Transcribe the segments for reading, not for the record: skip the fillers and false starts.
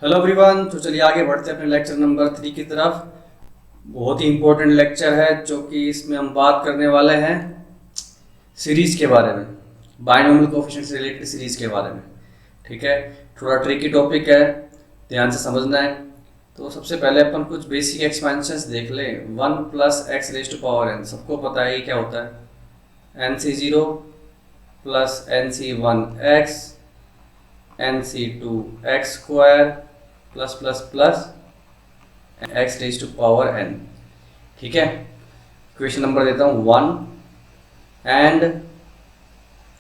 Hello everyone. तो चलिए आगे बढ़ते हैं अपने लेक्चर नंबर 3 की तरफ। बहुत ही इंपॉर्टेंट लेक्चर है जो कि इसमें हम बात करने वाले हैं सीरीज के बारे में, बायनोमियल कोएफिशिएंट से रिलेटेड सीरीज के बारे में। ठीक है, थोड़ा ट्रिकी टॉपिक है, ध्यान से समझना है। तो सबसे पहले अपन कुछ बेसिक एक्सपेंशंस देख लें। 1 plus x raise to power n, सबको पता है ये क्या होता है। N C zero plus N C one x n C two x square plus plus plus x raise to power n. ठीक है, क्वेश्चन नंबर देता हूँ 1 एंड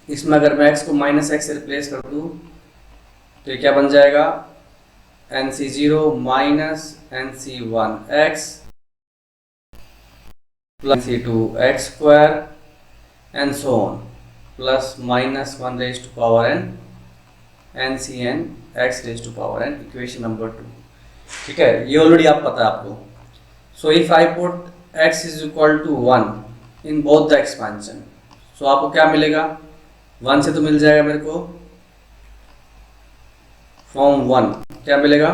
इसमें अगर मैं x को माइनस एक्स से रिप्लेस कर दूँ तो ये क्या बन जाएगा, N C zero minus N C one X plus C two x square and so on plus minus one raise to power N N C N X raise to power N, equation number 2। ठीक है, ये already आप पता है आपको। So if I put x is equal to 1 in both the expansion, so आपको क्या मिलेगा, 1 से तो मिल जाएगा मेरे को, फ्रॉम 1 क्या मिलेगा,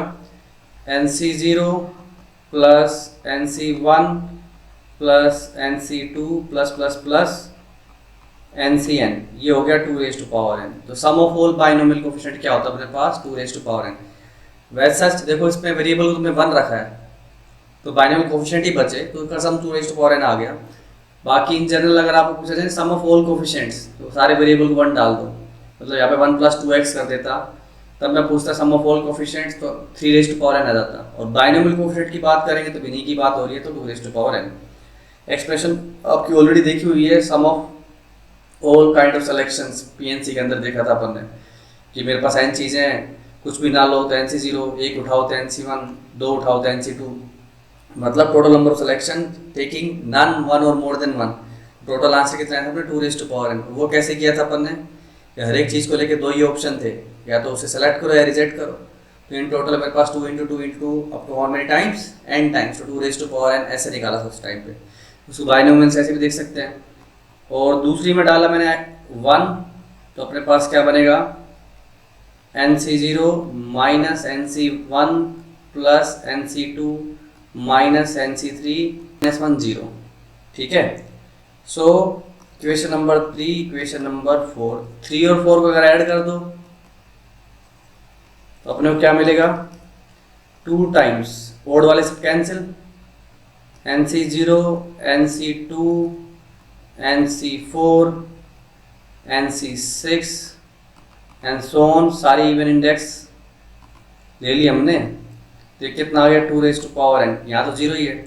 एन सी zero plus N C one plus N C two plus plus plus N C n, ये हो गया 2 रेज टू पावर एन। तो sum of all binomial coefficient क्या होता है अपने पास, 2 रेज टू पावर एन। वैसा देखो इसमें वेरिएबल को तुमने 1 रखा है तो बायनोमियल कोएफिशिएंट ही बचे, तो उसका सम 2 रेज टू पावर एन आ गया। बाकी इन जनरल अगर आपको पूछा जाए सम ऑफ ऑल कोएफिशिएंट्स, तो सारे वेरिएबल को 1 डाल दो, मतलब यहाँ पे 1 प्लस 2x कर देता, तब मैं पूछता सम ऑफ ऑल कोएफिशिएंट्स तो 3 रेज टू पावर एन आ जाता। और बायनोमियल कोएफिशिएंट की बात करेंगे तो इन्हीं की बात हो रही है, तो 2 raise to power N. Expression आपकी ऑलरेडी देखी हुई है, sum of all kind of selections PNC के अंदर देखा था अपन ने कि मेरे पास n चीज़ें हैं, कुछ भी ना लो तो एन सी जीरो, एक उठाओ तो एन सी वन, 2 उठाओ तो एन सी टू, मतलब total number of selection taking none one और more than one. Total answer कितना है अपने 2 रेज टू पावर एन। वो कैसे किया था अपन ने, हर एक चीज़ को लेके 2 ही ऑप्शन थे, या तो उसे सेलेक्ट करो या रिजेक्ट करो। तो इन टोटल मेरे पास 2 into two into up to how many times, n times, तो 2 रेज टू पावर एन ऐसे निकाला था उस टाइम पे। उसको बायनोमियल ऐसे भी देख सकते हैं। और दूसरी में डाला मैंने 1, तो अपने पास क्या बनेगा, एन सी zero minus N C one plus N C two minus N C three minus 1 0। ठीक है, so equation number 3, equation number 4, 3 और 4 को अगर ऐड कर दो तो अपने को क्या मिलेगा, 2 टाइम्स ओड वाले सब cancel, n C zero n C two n C four n C six and so on, सारी इवन इंडेक्स ले ली हमने। तो ये कितना आ गया, 2 रेज टू पावर एन, यहाँ तो 0 ही है।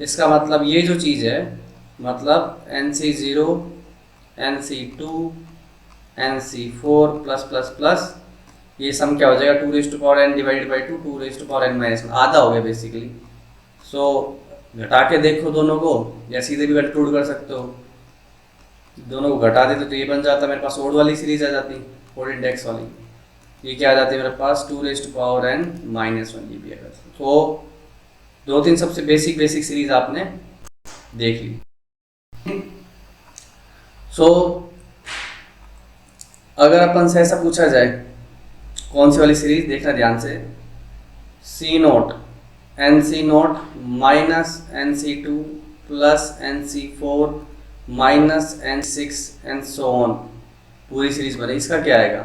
इसका मतलब ये जो चीज़ है, मतलब एन सी zero n C two n C four plus plus plus, ये सम क्या हो जाएगा, 2 raise to power n divided by 2, 2 raise to power n minus 1, आधा हो गया बेसिकली। सो घटा के देखो दोनों को, या सीधे भी इंक्लूड कर सकते हो, दोनों को घटा देते तो ये बन जाता, मेरे पास ओड वाली सीरीज आ जाती, ओड इंडेक्स वाली। ये क्या आ जाती है मेरे पास, 2 raise to power n minus 1, ये भी आ जाती। तो 2-3 सबसे बेसिक सीरीज आपने देख ली। सो अगर अपन से ऐसा पूछा जाए कौन सी वाली सीरीज, देखना ध्यान से, C not N C not minus N C two plus N C four minus N six and so on, पूरी सीरीज बने, इसका क्या आएगा।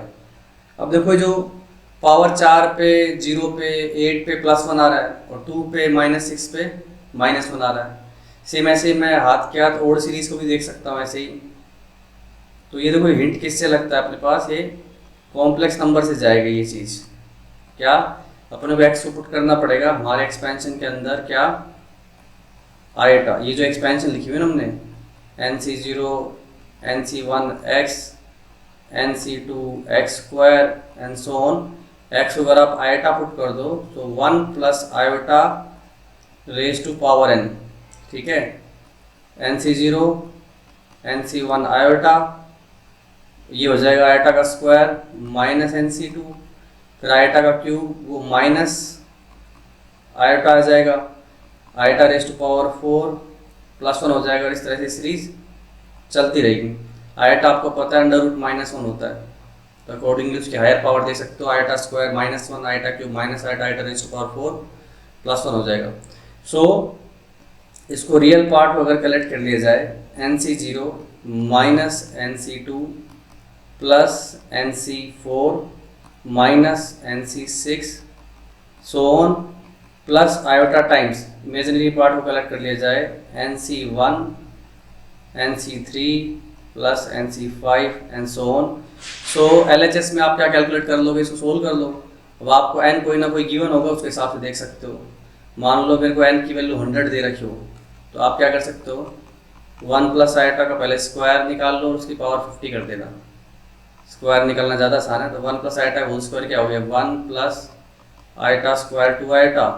अब देखो जो पावर 4 पे, 0 पे, 8 पे +1 आ रहा है और 2 पे -6 पे -1 आ रहा है। सेम ऐसे मैं हाथ के हाथ ओड सीरीज को भी देख सकता हूँ ऐसे ही। तो ये देखो हिंट किससे लगता है अपने पास, ये कॉम्प्लेक्स नंबर से जाएगा ये चीज़। क्या अपने को एक्स को पुट करना पड़ेगा हमारे एक्सपेंशन के अंदर, क्या आएगा, ये जो एक्सपेंशन लिखी हुई है ना हमने, n C zero n C one x n C two x square and so on, x को अगर आप आयोटा पुट कर दो तो 1 plus iota raise to power n. ठीक है, एन सी जीरो एन सी वन आयोटा, ये हो जाएगा आयोटा का square minus N C two, फिर आयोटा का क्यूब, वो माइनस आयोटा आ जाएगा, आयोटा रेज टू पावर 4 +1 हो जाएगा। और इस तरह से सीरीज चलती रहेगी। आयोटा आपको पता है अंडर रूट -1 होता है, तो अकॉर्डिंगली उसकी हायर पावर दे सकते हो, iota square minus one iota cube minus iota iota raise to power 4 plus 1 हो जाएगा। सो इसको रियल पार्ट को अगर कलेक्ट कर लिया जाए, NC0 minus NC2 plus NC4 minus NC6 so on plus iota times imaginary part को कलेक्ट कर लिया जाए, NC1 NC3 plus NC5 and so on. So LHS में आप क्या कैलकुलेट कर लोगे, इसको सोल्व कर लो। अब आपको n कोई ना कोई गिवन होगा, उसके हिसाब से देख सकते हो। मान लो मेरे को n की वैल्यू 100 दे रखी हो, तो आप क्या कर सकते हो, 1 प्लस आयटा का पहले स्क्वायर निकाल लो, उसकी पावर 50 कर देना। स्क्वायर निकालना ज़्यादा आसान है, तो 1 प्लस आयटा होल स्क्वायर क्या हो गया, 1 प्लस आयटा स्क्वायर 2 आयटा,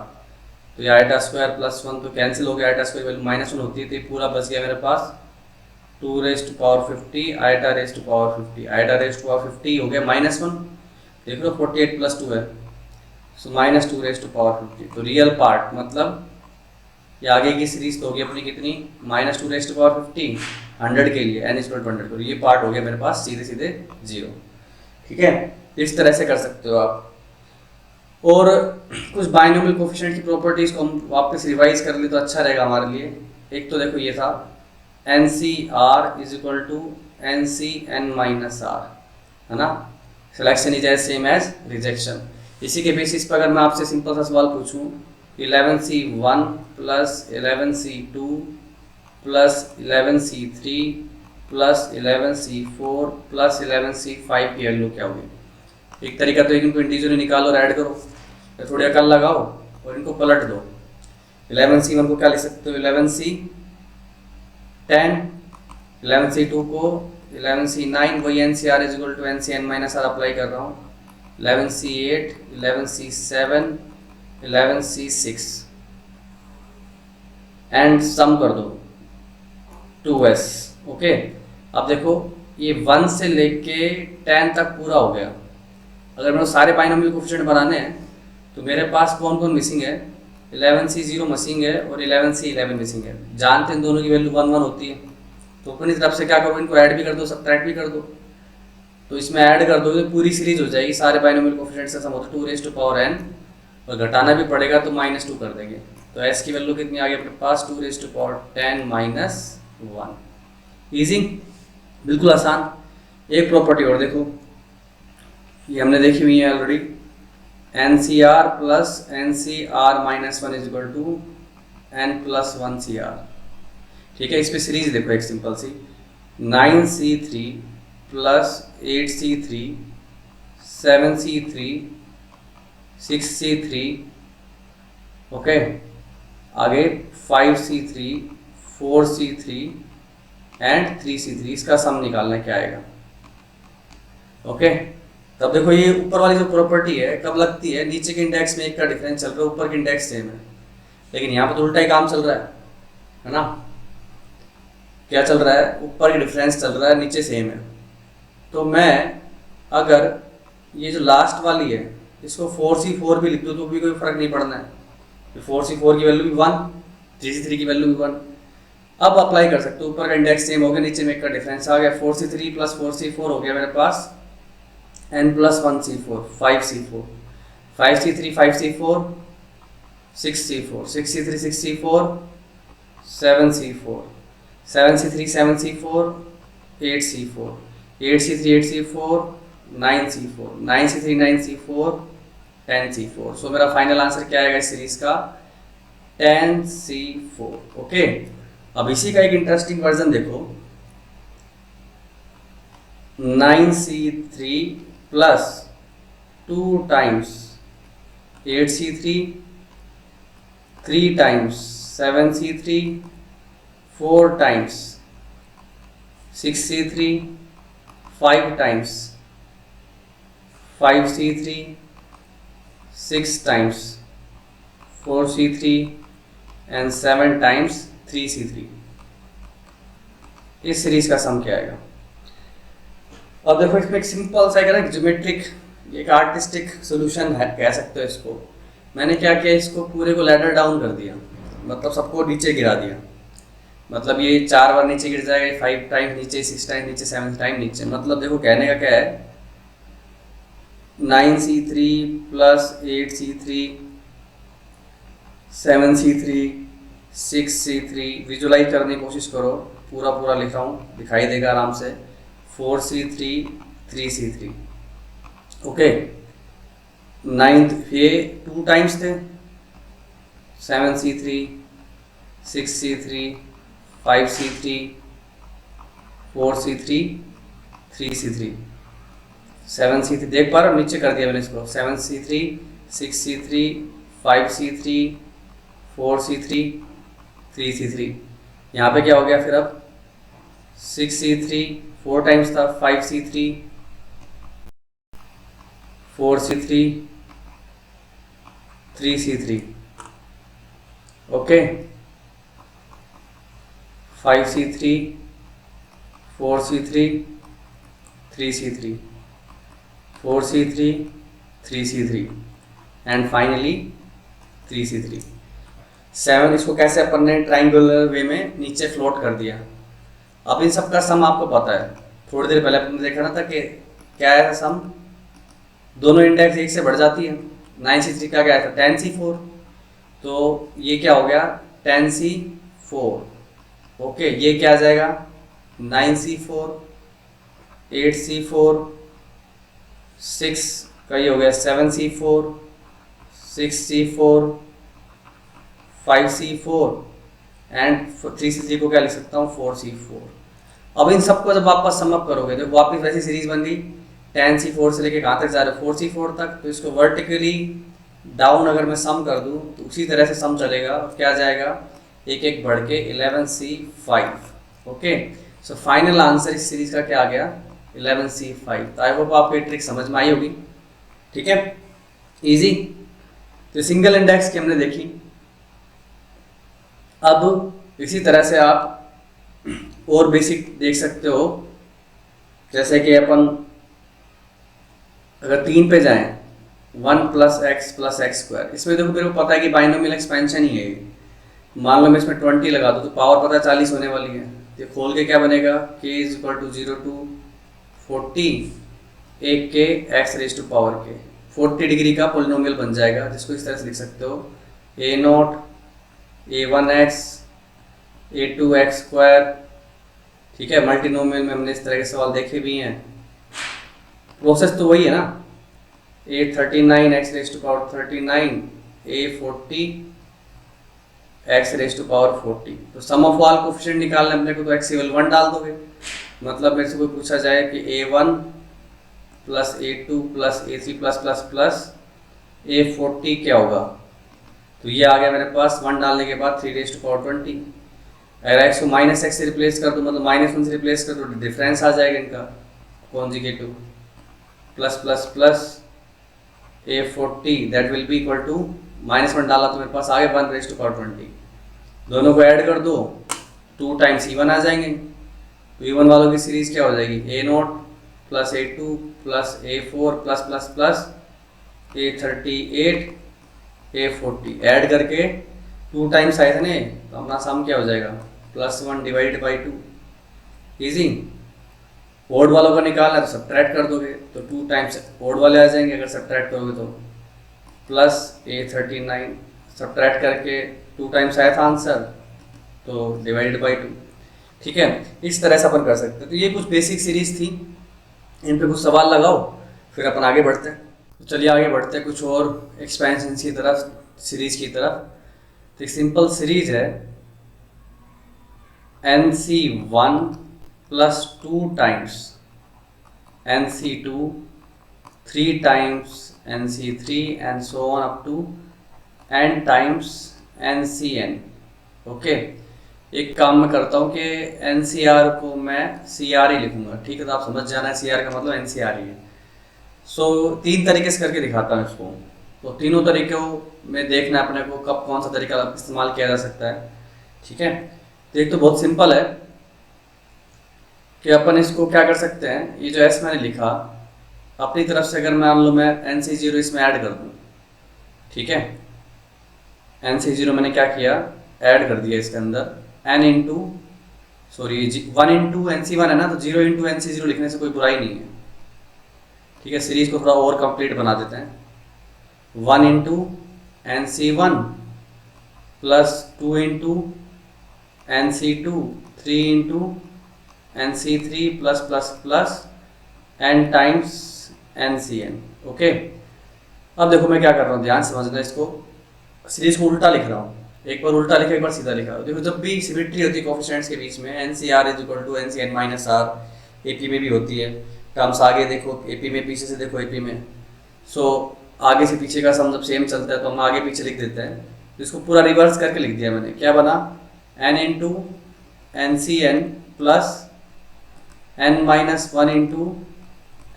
तो ये आयटा स्क्वायर प्लस 1 तो कैंसिल हो गया, आयटा स्क्वायर वैल्यू -1 होती है, तो ये पूरा बच गया मेरे पास 2 raise to power 50 iota raise to power 50, iota raise to power 50 हो गया -1, देख लो 48 प्लस 2 है, सो -2 रेज़ टू पावर 50। तो रियल पार्ट मतलब ये आगे की सीरीज तो होगी अपनी कितनी, -2 रेज़ टू पावर 50 100 के लिए n इक्वल टू 100, तो ये पार्ट हो गया मेरे पास सीधे सीधे 0। ठीक है, इस तरह से कर सकते हो आप। और कुछ बाइनोमियल कोफिशिएंट की प्रॉपर्टीज को हम वापस रिवाइज कर ले तो अच्छा रहेगा हमारे लिए। एक तो देखो ये था NCR is equal to NCN minus R, है ना, selection is as same as rejection. इसी के बेसिस पर अगर मैं आपसे सिंपल सा सवाल पूछूं, 11C1 plus 11C2 plus 11C3 plus 11C4 plus 11C5 की वैल्यू क्या होगी। एक तरीका तो इनको इंटीजर निकालो और ऐड करो, या थोड़ी अकल लगाओ और इनको पलट दो। 11C1 को क्या लिख सकते हो, 11C10, 11C2 को 11C9, वही NCR is equal to NCN minus R apply कर रहा हूँ, 11C8, 11C7, 11C6 and some कर दो 2s। ओके, अब देखो ये 1 से लेके 10 तक पूरा हो गया। अगर मेरे सारे बाइनोमियल कोफिशिएंट बनाने हैं तो मेरे पास कौन कौन मिसिंग है, 11C0 मिसिंग है और 11C11 मिसिंग है। जानते हैं दोनों की वैल्यू 1 1 होती है, तो अपनी तरफ से क्या करो, इनको ऐड भी कर दो सब्ट्रैक्ट भी कर दो। तो इसमें ऐड कर दो तो पूरी सीरीज हो जाएगी, सारे बाइनोमियल कोफिशिएंट से सम होता है 2 रेज़ टू पावर n, और घटाना भी पड़ेगा तो -2 कर देंगे। तो s की वैल्यू कितनी आ गई अपने पास, 2 raise to power 10 minus 1। Easy, बिल्कुल आसान। एक प्रॉपर्टी और देखो, ये हमने देखी हुई है already, NCR plus NCR minus 1 is equal to n plus 1 CR। ठीक है, इस पे सीरीज देखो एक सिंपल सी, 9C3 plus 8C3 7C3 6C3, okay, आगे 5C3 4C3 एंड 3C3, इसका सम निकालना क्या आएगा। ओके, तब देखो ये ऊपर वाली जो प्रॉपर्टी है कब लगती है, नीचे के इंडेक्स में 1 का डिफरेंस चल रहा है, ऊपर के इंडेक्स सेम है, लेकिन यहाँ पर तो उल्टा ही काम चल रहा है ना। क्या चल रहा है, ऊपर के डिफरेंस चल रहा है, नीचे सेम है। तो मैं अगर ये जो लास्ट वाली है इसको 4C4 भी लिख दूँ तो भी कोई फर्क नहीं पड़ना है, 4C4 की वैल्यू भी 1, 3C3 की वैल्यू भी 1। अब अप्लाई कर सकते हो, ऊपर का इंडेक्स सेम हो गया, नीचे में 1 का डिफरेंस आ गया, 4C3 प्लस 4C4 हो गया मेरे पास n plus 1C4 5C4, 5C3 5C4 6C4, 6C3 6C4 7C4, 7C3 7C4 8C4, 8C3 8C4 9C4, 9C3 9C4 10C4। सो मेरा फाइनल आंसर क्या आएगा इस सीरीज का, 10C4। ओके, अब इसी का एक इंटरेस्टिंग वर्जन देखो, 9C3 plus 2 times 8C3 3 times 7C3 4 times 6C3 5 times 5C3 6 times 4C3 and 7 times 3C3। इस सीरीज का सम क्या आएगा। अब देखो इसमें एक सिंपल सा एक ज्योमेट्रिक, एक आर्टिस्टिक सॉल्यूशन है कह सकते हो इसको। मैंने क्या किया, इसको पूरे को लैडर डाउन कर दिया, मतलब सबको नीचे गिरा दिया। मतलब ये 4 बार नीचे गिर जाएगा, 5 टाइम नीचे, 6 टाइम नीचे, 7 टाइम नीचे। मतलब देखो कहने का क्या है, 9c3 plus 8c3 7c3 6c3, visualise करने की कोशिश करो, पूरा पूरा लिख रहा हूँ, दिखाई देगा आराम से। 4c3 3c3, okay. 9 ये 2 टाइम्स थे, 7c3 6c3 5c3 4c3 3c3 7c3, देख पा रहे हो, नीचे कर दिया मैंने इसको। 7c3 6c3 5c3 4c3 3c3, यहाँ पे क्या हो गया फिर अब 6c3 4 टाइम्स था, 5c3 4c3 3c3, okay. 5c3 4c3 3c3 4c3 3c3 and finally 3c3। 7, इसको कैसे अपन ने ट्राइंगुलर वे में नीचे फ्लोट कर दिया। अब इन सब का सम आपको पता है, थोड़ी देर पहले अपन ने देखा ना था कि क्या है सम, दोनों इंडेक्स 1 से बढ़ जाती है। 9c3 का क्या था 10c4, तो ये क्या हो गया 10c4, ओके। ये क्या आ जाएगा 9c4 8c4 6 का ये हो गया 7c4 6c4 5c4 and 3c3 को क्या लिख सकता हूँ 4c4। अब इन सबको जब वापस सम अप करोगे तो वापस वैसी सीरीज बन गई। 10c4 से लेके कहाँ तक जा रहे हो 4c4 तक, तो इसको वर्टिकली डाउन अगर मैं सम कर दूँ तो उसी तरह से सम चलेगा। क्या आ जाएगा एक एक बढ़ के 11c5, okay. So final answer इस सीरीज का क्या आ गया 11c5। तो आई होप आपको ये ट्रिक समझ में आई होगी, ठीक है, इजी। तो सिंगल इंडेक्स की हमने देखी। अब इसी तरह से आप और बेसिक देख सकते हो, जैसे कि अपन अगर 3 पे जाएं 1 + x + x², इसमें देखो मेरे को पता है कि बाइनोमियल एक्सपेंशन ही है ये। मान लो मैं इसमें 20 लगा दूँ तो पावर पता 40 होने वाली है। ये खोल के क्या बनेगा k = 0 to 40 एक के x⁻⁴ 40 डिग्री का पोलिनोमियल बन जाएगा, जिसको इस तरह से लिख सकते हो a0 a1x a2x², ठीक है। मल्टीनोमियल में हमने इस तरह के सवाल देखे भी हैं। प्रोसेस तो वही है ना, a39 x⁻39 a40 x⁻40। तो सम ऑफ ऑल कोफिशिएंट निकालना अपने को, तो x = 1 डाल दोगे। मतलब मेरे से कोई पूछा जाए कि a1 + a2 + a3 ++ a40 क्या होगा, तो ये आ गया मेरे पास 1 डालने के बाद 3⁻20। अगर x को -x से रिप्लेस कर दो, मतलब -1 से रिप्लेस कर दो, डिफरेंस आ जाएगा इनका conjugative ++ a40 that will be equal to -1 डाला तो मेरे पास आ गया 1⁻20। दोनों को ऐड कर दो 2 टाइम्स e1 आ जाएंगे। तो e1 वालों की सीरीज क्या हो जाएगी a0 + a2 + a4 ++ a38 a40, add करके 2 टाइम्स आए थे ना, तो अपना सम क्या हो जाएगा +1 / 2, इजी। ओड वालों का निकालना है तो सब्ट्रैक्ट कर दोगे, तो 2 टाइम्स ओड वाले आ जाएंगे अगर सब्ट्रैक्ट करोगे तो, प्लस a39 सब्ट्रैक्ट करके 2 टाइम्स आया था आंसर, तो /2, ठीक है। इस तरह से अपन कर सकते हैं। तो ये कुछ बेसिक सीरीज थी, इन पे कुछ सवाल लगाओ, फिर अपन आगे बढ़ते हैं। तो चलिए आगे बढ़ते हैं कुछ और एक्सपेंशन की तरफ, सीरीज की तरफ। तो एक सिंपल सीरीज है NC1 + 2 times NC2 3 times NC3 and so on up to n times NCn, okay. एक काम मैं करता हूँ कि NCR को मैं CR ही लिखूंगा, ठीक है। तो आप समझ जाना है CR का मतलब NCR ही है। सो 3 तरीके से करके दिखाता हूँ इसको। तो तीनों तरीकों में देखना है अपने को कब कौन सा तरीका इस्तेमाल किया जा सकता है, ठीक है। तो एक तो बहुत सिंपल है कि अपन इसको क्या कर सकते हैं, ये जो S मैंने लिखा अपनी तरफ से अगर मान लो मैं NC0 इसमें ऐड कर दूँ, ठीक है। NC0 मैंने क्या किया, ऐड कर दिया इसके अंदर 1 × NC1 है ना, तो 0 × NC0 लिखने से कोई बुराई नहीं है। ठीक है, सीरीज को थोड़ा और कंप्लीट बना देते हैं। 1 इंटू एन सी one plus 2 into n C two, 3 into n C three plus plus plus n times n सी एन। ओके, अब देखो मैं क्या कर रहा हूँ, ध्यान समझना इसको। सीरीज को उल्टा लिख रहा हूँ, एक बार उल्टा लिखा एक बार सीधा लिखा। देखो जब भी सिमेट्री होती है कोफिशिएंट्स के बीच में, n C R is equal to n C n minus r. AP में भी होती है टर्म्स, आगे देखो एपी में, पीछे से देखो एपी में। सो आगे से पीछे का सम जब सेम चलता है तो हम आगे पीछे लिख देते हैं। तो इसको पूरा रिवर्स करके लिख दिया मैंने। क्या बना, n into n C n plus n minus one into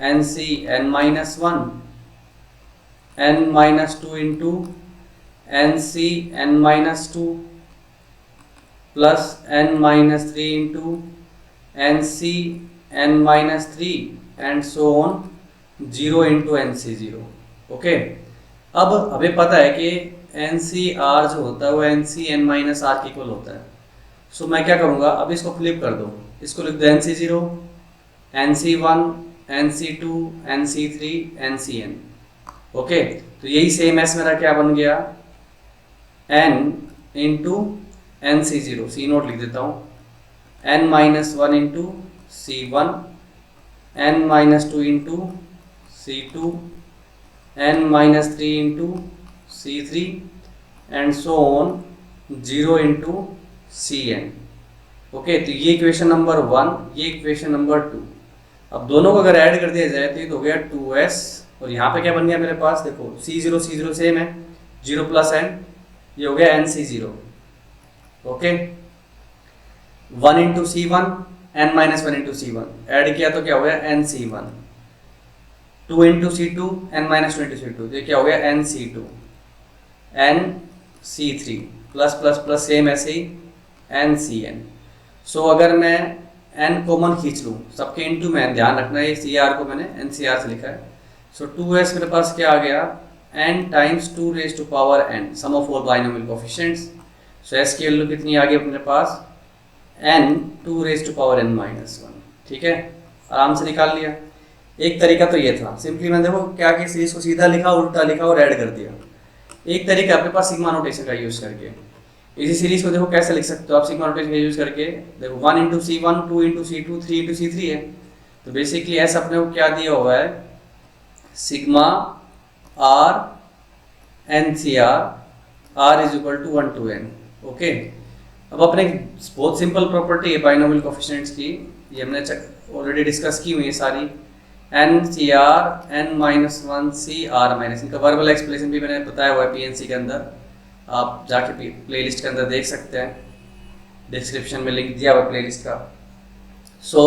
n C n minus one, N minus two into n C n minus two plus n minus three into n C n minus three and so on, 0 into n C 0। Okay, अब हमें पता है कि N C R जो होता है वो n सी n minus r के इक्वल होता है। सो मैं क्या करूँगा, अब इसको फ्लिप कर दो, इसको लिख दो एन सी 0, एन सी one, n C two, n C three, n सी एन। ओके, तो यही सेम एस मेरा क्या बन गया, n into n C 0, C note लिख देता हूँ, n minus one into C one, N minus two into C two, N minus three into C three and so on, 0 into C n. Okay, तो ये equation number 1, ये equation number 2। अब दोनों को अगर ऐड कर दिया जाए तो ये तो हो गया 2s, और यहाँ पे क्या बन गया मेरे पास, देखो C0 सेम है, 0 प्लस n, ये हो गया NC0। Okay, 1 into C one, N minus one into C one, add किया तो क्या हो गया NC1, 2 into C two, N minus two into C two, तो ये क्या हो गया NC2, NC3 plus plus plus same ऐसे ही NCN। सो अगर मैं n कॉमन खींच लूँ, सबके इंटू में n, ध्यान रखना है सी आर को मैंने NCR से लिखा है। सो 2s मेरे पास क्या आ गया, n times 2 raise to power n, sum of all binomial coefficients. So s की वैल्यू कितनी आ गई अपने पास, n 2 raise to power n minus 1। ठीक है, आराम से निकाल लिया। एक तरीका तो ये था, सिंपली मैंने देखो क्या कि सीरीज को सीधा लिखा, उल्टा लिखा और ऐड कर दिया। एक तरीका अपने पास सिग्मा नोटेशन का यूज करके, इसी सीरीज को देखो कैसे लिख सकते हो आप सिग्मा नोटेशन का यूज करके। देखो 1 into C one, 2 into C two, 3 into C three है, तो बेसिकली ऐसा अपने को क्या दिया हुआ है, sigma r n C R is equal to 1 to n। Okay, अब अपने बहुत सिंपल प्रॉपर्टी है बाइनोमियल कोएफिशिएंट्स की, ये हमने ऑलरेडी डिस्कस की हुई है सारी, एन सी r N minus one C R minus, इनका वर्बल एक्सप्लेनेशन भी मैंने बताया हुआ है पीएनसी के अंदर, आप जाके प्लेलिस्ट के अंदर देख सकते हैं, डिस्क्रिप्शन में लिंक दिया हुआ प्लेलिस्ट का। So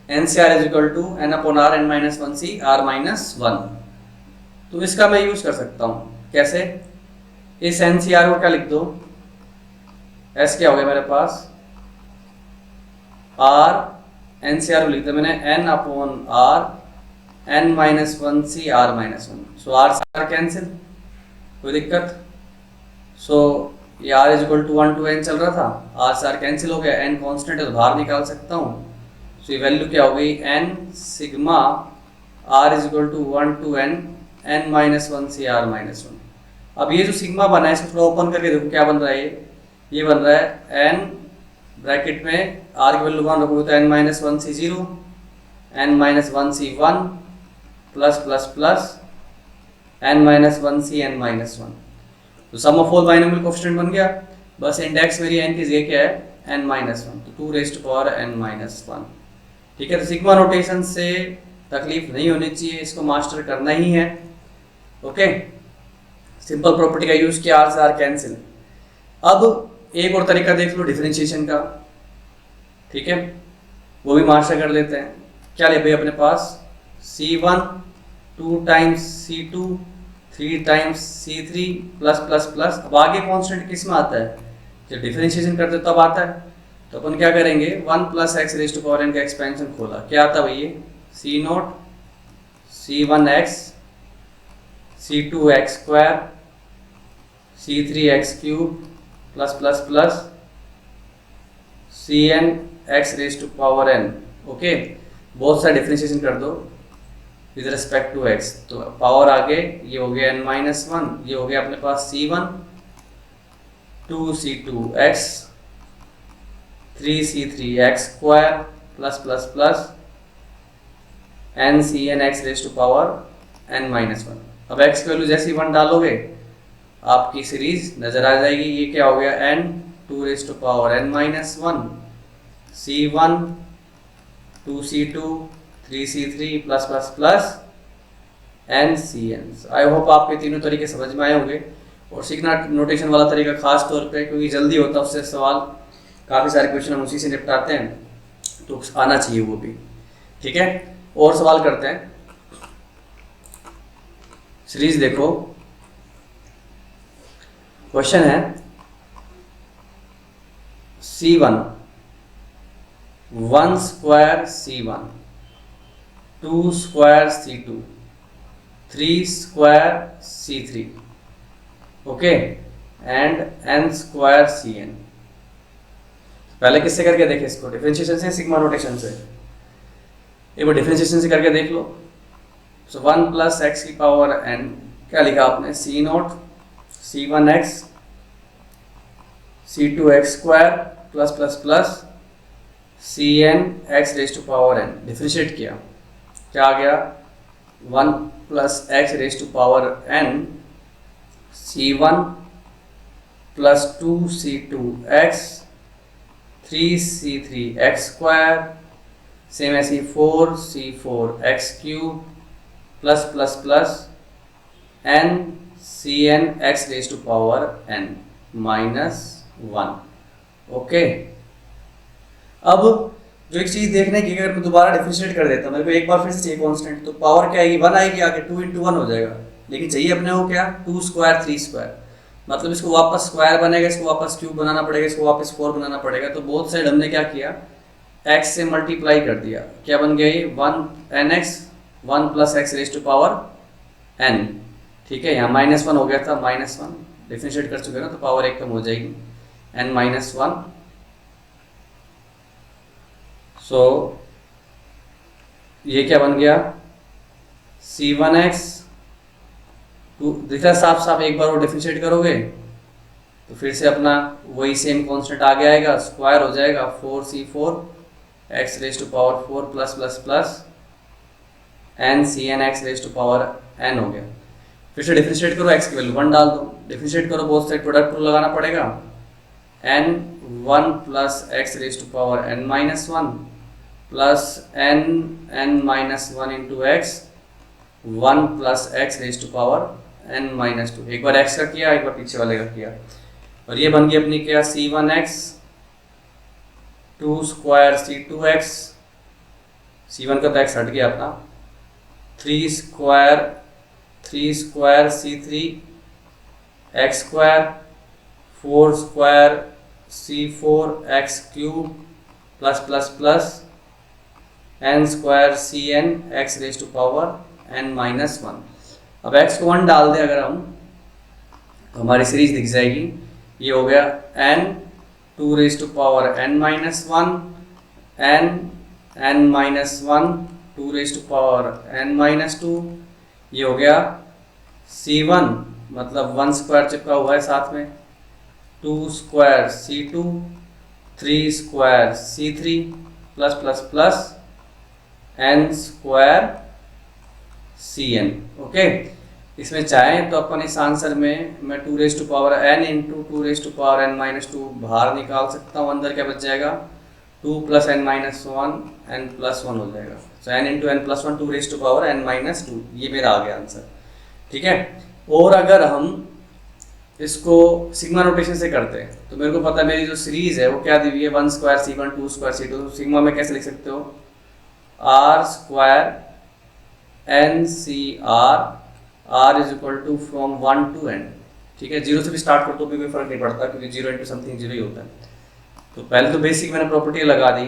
N C R is equal to N upon are N minus one C R minus one. तो इसका मैं यूज कर सकता हूँ कैसे, इस एन सी आर को क्या लिख दो, एस क्या हो गया मेरे पास, आर एन सी आर को लिख दिया मैंने n upon are N minus one C R minus one. So r से आर कैंसिल, कोई दिक्कत। सो ये r is equal to 1 to n चल रहा था, आर से आर कैंसिल हो गया, एन कॉन्स्टेंट है तो बाहर निकाल सकता हूँ। सो ये वैल्यू क्या हो गई, n sigma r is equal to 1 to n n minus one C R minus one. अब ये जो सिग्मा बना है इसको थोड़ा ओपन करके देखो क्या बन रहा है, ये बन रहा है एन ब्रैकेट में आर की वैल्यू 1 रखोगे तो n minus one c 0, n minus one c 1 plus plus plus n minus one c n minus one. तो sum of all binomial coefficient बन गया, बस इंडेक्स मेरी n की जगह क्या है n माइनस वन, तो 2 raise to power n minus one. ठीक है, तो सिग्मा नोटेशन से तकलीफ नहीं होनी चाहिए, इसको मास्टर करना ही है। ओके, सिंपल प्रॉपर्टी का यूज किया, आर से आर कैंसिल। अब एक और तरीका देख लो डिफरेंशिएशन का, ठीक है, वो भी मास्टर कर लेते हैं। क्या ले भाई अपने पास, C1 2 times C2 3 times C3 plus plus plus. अब आगे कांस्टेंट किस में आता है, जब डिफरेंशिएशन करते हो तब आता है। तो अपन क्या करेंगे, 1 plus x raise to power n का एक्सपेंशन खोला, क्या आता है भैया, C not C1x C2x square C3x cube plus plus plus Cn x raise to power n। Okay, बहुत सारा डिफरेंशिएशन कर दो, विद रिस्पेक्ट टू एक्स। तो पावर आगे ये हो गया n माइनस वन, ये हो गया अपने पास c1 2c2 x 3c3 x square plus plus plus ncn x raise to power n minus one. अब x की वैल्यू जैसी 1 डालोगे आपकी सीरीज नजर आ जाएगी। ये क्या हो गया n 2 raise to power n minus one c1 2c2 3c3 plus plus plus ncn। I hope आपके तीनों तरीके समझ में आए होंगे। और सीखना नोटेशन वाला तरीका खास तौर पे क्योंकि जल्दी होता है उससे सवाल, काफ़ी सारे क्वेश्चन हम उसी से निपटाते हैं तो आना चाहिए वो भी। ठीक है, और सवाल करते हैं। सीरीज देखो, क्वेश्चन है c1 1 square c1 2 square c2 3 square c3 okay and n square cn। पहले किससे करके देखे इसको, डिफरेंशिएशन से, सिग्मा नोटेशन से? एक बार डिफरेंशिएशन से करके देख लो। सो 1 प्लस एक्स की पावर n, क्या लिखा आपने, c not c1 x c2 x square plus plus plus cn x raise to power n। Differentiate किया, क्या आ गया, 1 plus x raise to power n c1 plus 2c2 x 3c3 x square same ऐसी 4c4 x cube plus plus plus n cn x raise to power n minus one. Okay, अब जो एक चीज देखने की, अगर मैं दोबारा डिफरेंशिएट कर देता हूँ, मेरे को एक बार फिर से चाहिए कांस्टेंट, तो पावर क्या आएगी, 1 आएगी आगे, 2 इंटू 1 हो जाएगा। लेकिन चाहिए अपने को क्या, 2 स्क्वायर 3 स्क्वायर, मतलब इसको वापस स्क्वायर बनेगा, इसको वापस क्यूब बनाना पड़ेगा, इसको वापस 4 बनाना पड़ेगा। तो बोथ साइड हमने क्या किया, x से मल्टीप्लाई कर दिया, क्या बन गया ये 1 nx 1 plus x raise to power n। ठीक है, यहाँ माइनस वन हो गया था, माइनस वन डिफरेंशिएट कर चुके ना, तो पावर एक कम हो जाएगी n माइनस वन। सो ये क्या बन गया, c1x दिखा साफ साफ, एक बार वो डिफरेंशिएट करोगे तो फिर से अपना वही सेम कांस्टेंट आगे आएगा, स्क्वायर हो जाएगा 4c4 x raise to power 4 plus plus plus n cn x raise to power n हो गया। फिर से डिफरेंशिएट करो, x की वैल्यू 1 डाल दो, डिफरेंशिएट करो, बोथ साइड प्रोडक्ट रूल लगाना पड़ेगा, n 1 plus x raise to power n minus one plus n minus one into x 1 plus x raise to power n minus two. एक बार x का किया, एक बार पीछे वाले का किया, और ये बन गई अपनी क्या, c1x 2 स्क्वायर c2x, c1 का तो x हट गया अपना, 3 square c3 x square 4 square c4 x cube plus plus plus n square cn x raise to power n minus one. अब x को 1 डाल दें अगर हम, तो हमारी सीरीज दिख जाएगी। ये हो गया n 2 raise to power n minus one n minus one 2 raise to power n minus two. ये हो गया c1 मतलब 1 स्क्वायर चिपका हुआ है साथ में, 2 square c2 3 square c3 plus plus plus n square cn। Okay, इसमें चाहें तो अपन इस आंसर में मैं 2 raise to power n into 2 raise to power n minus two बाहर निकाल सकता हूँ, अंदर क्या बच जाएगा, 2 plus n minus one n plus one हो जाएगा। So n into n plus one 2 raise to power n minus two, ये मेरा आ गया आंसर। ठीक है, और अगर हम इसको सिग्मा नोटेशन से करते हैं तो मेरे को पता है मेरी जो सीरीज है वो क्या दी हुई है, 1 स्क्वायर c1 2 स्क्वायर c2, तो सिग्मा में कैसे लिख सकते हो, r square n c r is equal to from 1 to n। ठीक है, जीरो से भी स्टार्ट कर तो भी कोई फर्क नहीं पड़ता क्योंकि जीरो इंटू समथिंग जीरो ही होता है। तो पहले तो बेसिक मैंने प्रॉपर्टी लगा दी,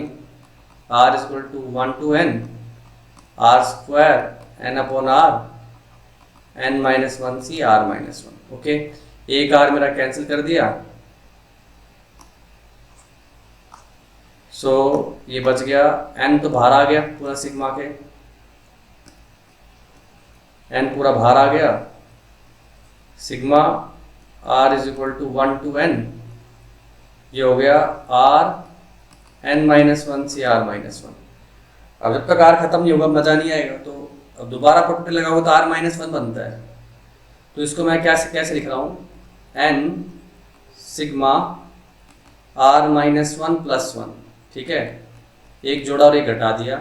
r is equal to 1 to n r square n upon r n minus one c r minus one. Okay, एक r मेरा कैंसिल कर दिया, सो ये बच गया, n तो बाहर आ गया पूरा सिग्मा के, एन पूरा बाहर आ गया, sigma r is equal to 1 to n, ये हो गया r n minus one C R minus one. अब जब तक आर खत्म नहीं होगा मजा नहीं आएगा, तो अब दोबारा प्रॉपर्टी लगाओ तो आर माइनस वन बनता है। तो इसको मैं कैसे लिख रहा हूँ, n sigma r minus one plus one, ठीक है, एक जोड़ा और एक घटा दिया,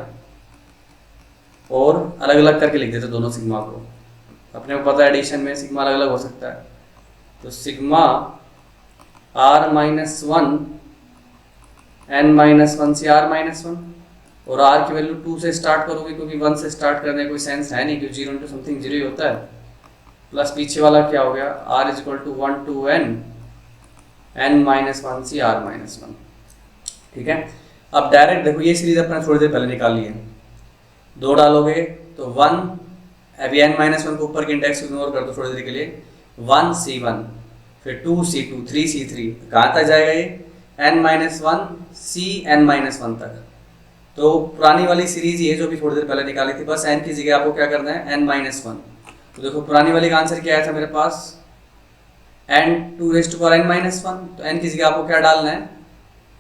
और अलग अलग करके लिख देते दोनों सिग्मा को। अपने को पता है एडिशन में सिग्मा अलग अलग हो सकता है, तो sigma r minus one N minus one C R minus one, और आर की वैल्यू 2 से स्टार्ट करोगे क्योंकि 1 से स्टार्ट करने का कोई सेंस है नहीं, क्योंकि 0 इंटू समथिंग 0 ही होता है। प्लस पीछे वाला क्या हो गया, r is equal to 1 to n minus one C R minus one, ठीक है। अब डायरेक्ट देखो ये सीरीज अपने थोड़ी देर पहले निकाली है, 2 डालोगे तो 1, अभी n माइनस वन को ऊपर के इंडेक्स इग्नोर कर दो थोड़ी देर के लिए, 1 c1, फिर 2 c2, 3 c3, कहाँ तक जाएगा ये, n माइनस वन सी n माइनस वन तक। तो पुरानी वाली सीरीज ये जो भी थोड़ी देर पहले निकाली थी, बस n की जगह आपको क्या करना है, n माइनस वन। तो देखो पुरानी वाली का आंसर क्या आया था मेरे पास, n two raise to power n minus one, तो n की जगह आपको क्या डालना है,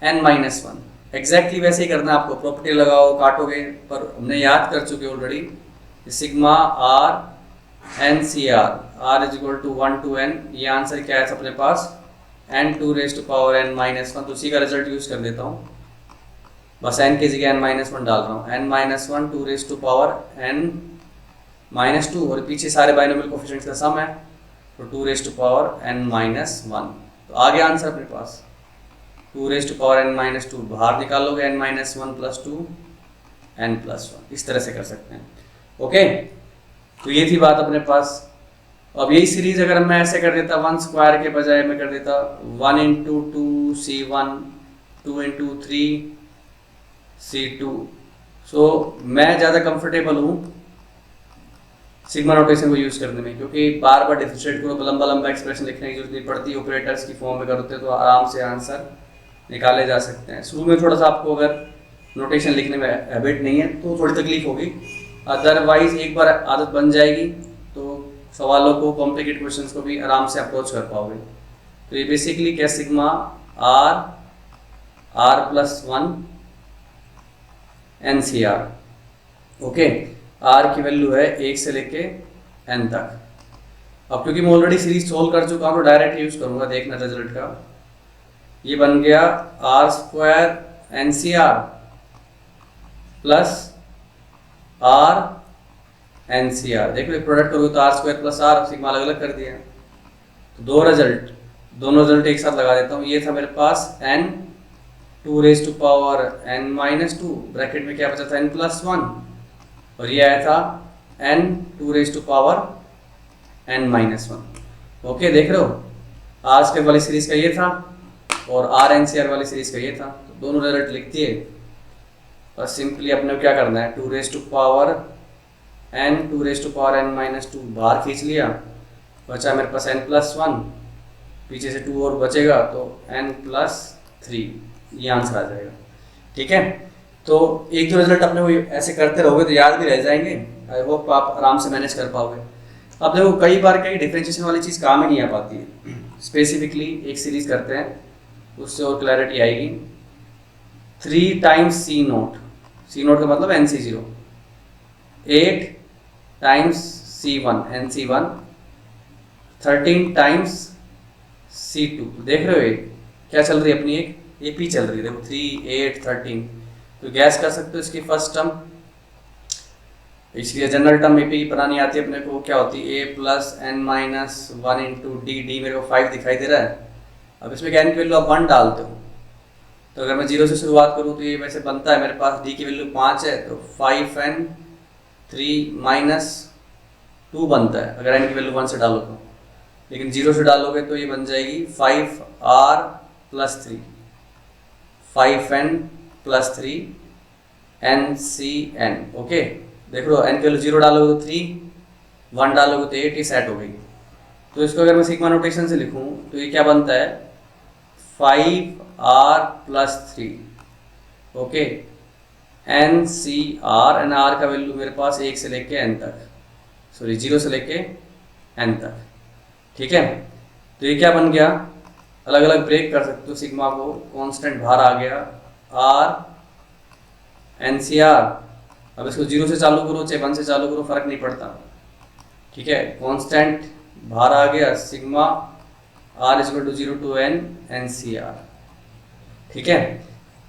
n माइनस वन। एग्जैक्टली वैसे ही करना है आपको, प्रॉपर्टी लगाओ काटोगे, पर हमने याद कर चुके already, sigma r n C r, r is equal to 1 to n, ये आंसर क्या है अपने पास, n two raise to power n minus one. तो उसी का रिजल्ट यूज कर देता हूँ, बस n की जगह n माइनस वन डाल रहा हूँ, n minus one two raise to power n minus two, और पीछे सारे बाइनोमियल कोफिशिएंट्स का सम है, तो 2 raise to power n minus one. तो आ गया आंसर अपने पास, 2 raise to power n minus two, बाहर निकालोगे n minus one plus two n plus one, इस तरह से कर सकते हैं। ओके, तो ये थी बात अपने पास। अब यही सीरीज अगर मैं ऐसे कर देता, 1 स्क्वायर के बजाय मैं कर देता 1 into two c1, 2 into 3 c2, सो मैं ज़्यादा कंफर्टेबल हूँ सिग्मा नोटेशन को यूज़ करने में, क्योंकि बार बार डिफरेंशिएट करो, लंबा लंबा एक्सप्रेशन लिखने की जरूरत नहीं पड़ती, ऑपरेटर्स की फॉर्म में करते तो आराम से आंसर निकाले जा सकते हैं। शुरू में थोड़ा सा आपको अगर नोटेशन लिखने में हैबिट नहीं है तो थोड़ी तकलीफ होगी, अदरवाइज एक बार आदत बन जाएगी तो सवालों को, कॉम्प्लिकेटेड क्वेश्चंस को भी आराम से अप्रोच कर पाओगे। तो ये बेसिकली क्या, sigma r plus one n सी आर, ओके, आर की वैल्यू है 1 से लेके n तक। अब क्योंकि मैं ऑलरेडी सीरीज सोल्व कर चुका हूँ तो डायरेक्ट यूज करूंगा, देखना रिजल्ट का। ये बन गया आर स्क्वायर एन सी आर प्लस आर एन सी आर, देखो प्रोडक्ट करोगे तो r square plus r, sigma अलग अलग कर दिया, तो दोनों रिजल्ट एक साथ लगा देता हूँ। ये था मेरे पास n two raise to power n minus two, bracket में क्या बचा था n प्लस वन, और ये आया था n two raise to power n minus one. Okay, देख रहे हो, आर स्क्वायर वाली सीरीज का ये था और आर एन सी आर वाली सीरीज का ये था, तो दोनों रिजल्ट लिख दिए। और सिंपली अपने को क्या करना है, 2 raise to power n two raise to power n minus two बाहर खींच लिया, बचा मेरे पास n प्लस वन, पीछे से 2 और बचेगा तो n प्लस थ्री, ये आंसर आ जाएगा। ठीक है, तो एक दो रिजल्ट अपने को ऐसे करते रहोगे तो याद भी रह जाएंगे, आई होप आप आराम से मैनेज कर पाओगे। अब देखो कई बार कई डिफरेंशिएशन वाली चीज़ काम ही नहीं आ पाती है, स्पेसिफिकली एक सीरीज करते हैं उससे और क्लैरिटी आएगी। 3 टाइम्स सी नोट का मतलब एन सी zero, 8 times c one n सी वन, 13 टाइम्स सी टू। देख रहे हो ये क्या चल रही है अपनी, एक ए पी चल रही है, देखो 3 8 13। तो गैस कर सकते हो इसकी फर्स्ट टर्म, इसकी जनरल टर्म ए पी बनानी आती है अपने को, क्या होती है a plus n minus one into d, d मेरे को 5 दिखाई दे रहा है। अब इसमें क्या n की वैल्यू आप 1 डालते हो, तो अगर मैं 0 से शुरुआत करूँ तो ये वैसे बनता है मेरे पास d की वैल्यू 5 है तो 5n 3 माइनस 2 बनता है अगर n की वैल्यू 1 से डालो तो, लेकिन 0 से डालोगे तो ये बन जाएगी 5r plus 3, 5n plus 3 NCN। Okay, देख लो n की वैल्यू 0 डालोगे तो 3, 1 डालोगे तो 8, ये सेट हो गई। तो इसको अगर मैं सिग्मा नोटेशन से लिखूं तो ये क्या बनता है 5r plus 3, okay, NCR, n r का वैल्यू मेरे पास 1 से लेके n तक, सॉरी 0 से लेके n तक, ठीक है। तो ये क्या बन गया, अलग अलग ब्रेक कर सकते हो सिग्मा को, कांस्टेंट बाहर आ गया r NCR। अब इसको 0 से चालू करो चाहे 1 से चालू करो फर्क नहीं पड़ता, ठीक है। कांस्टेंट बाहर आ गया sigma r = 0 to n NCR, ठीक है।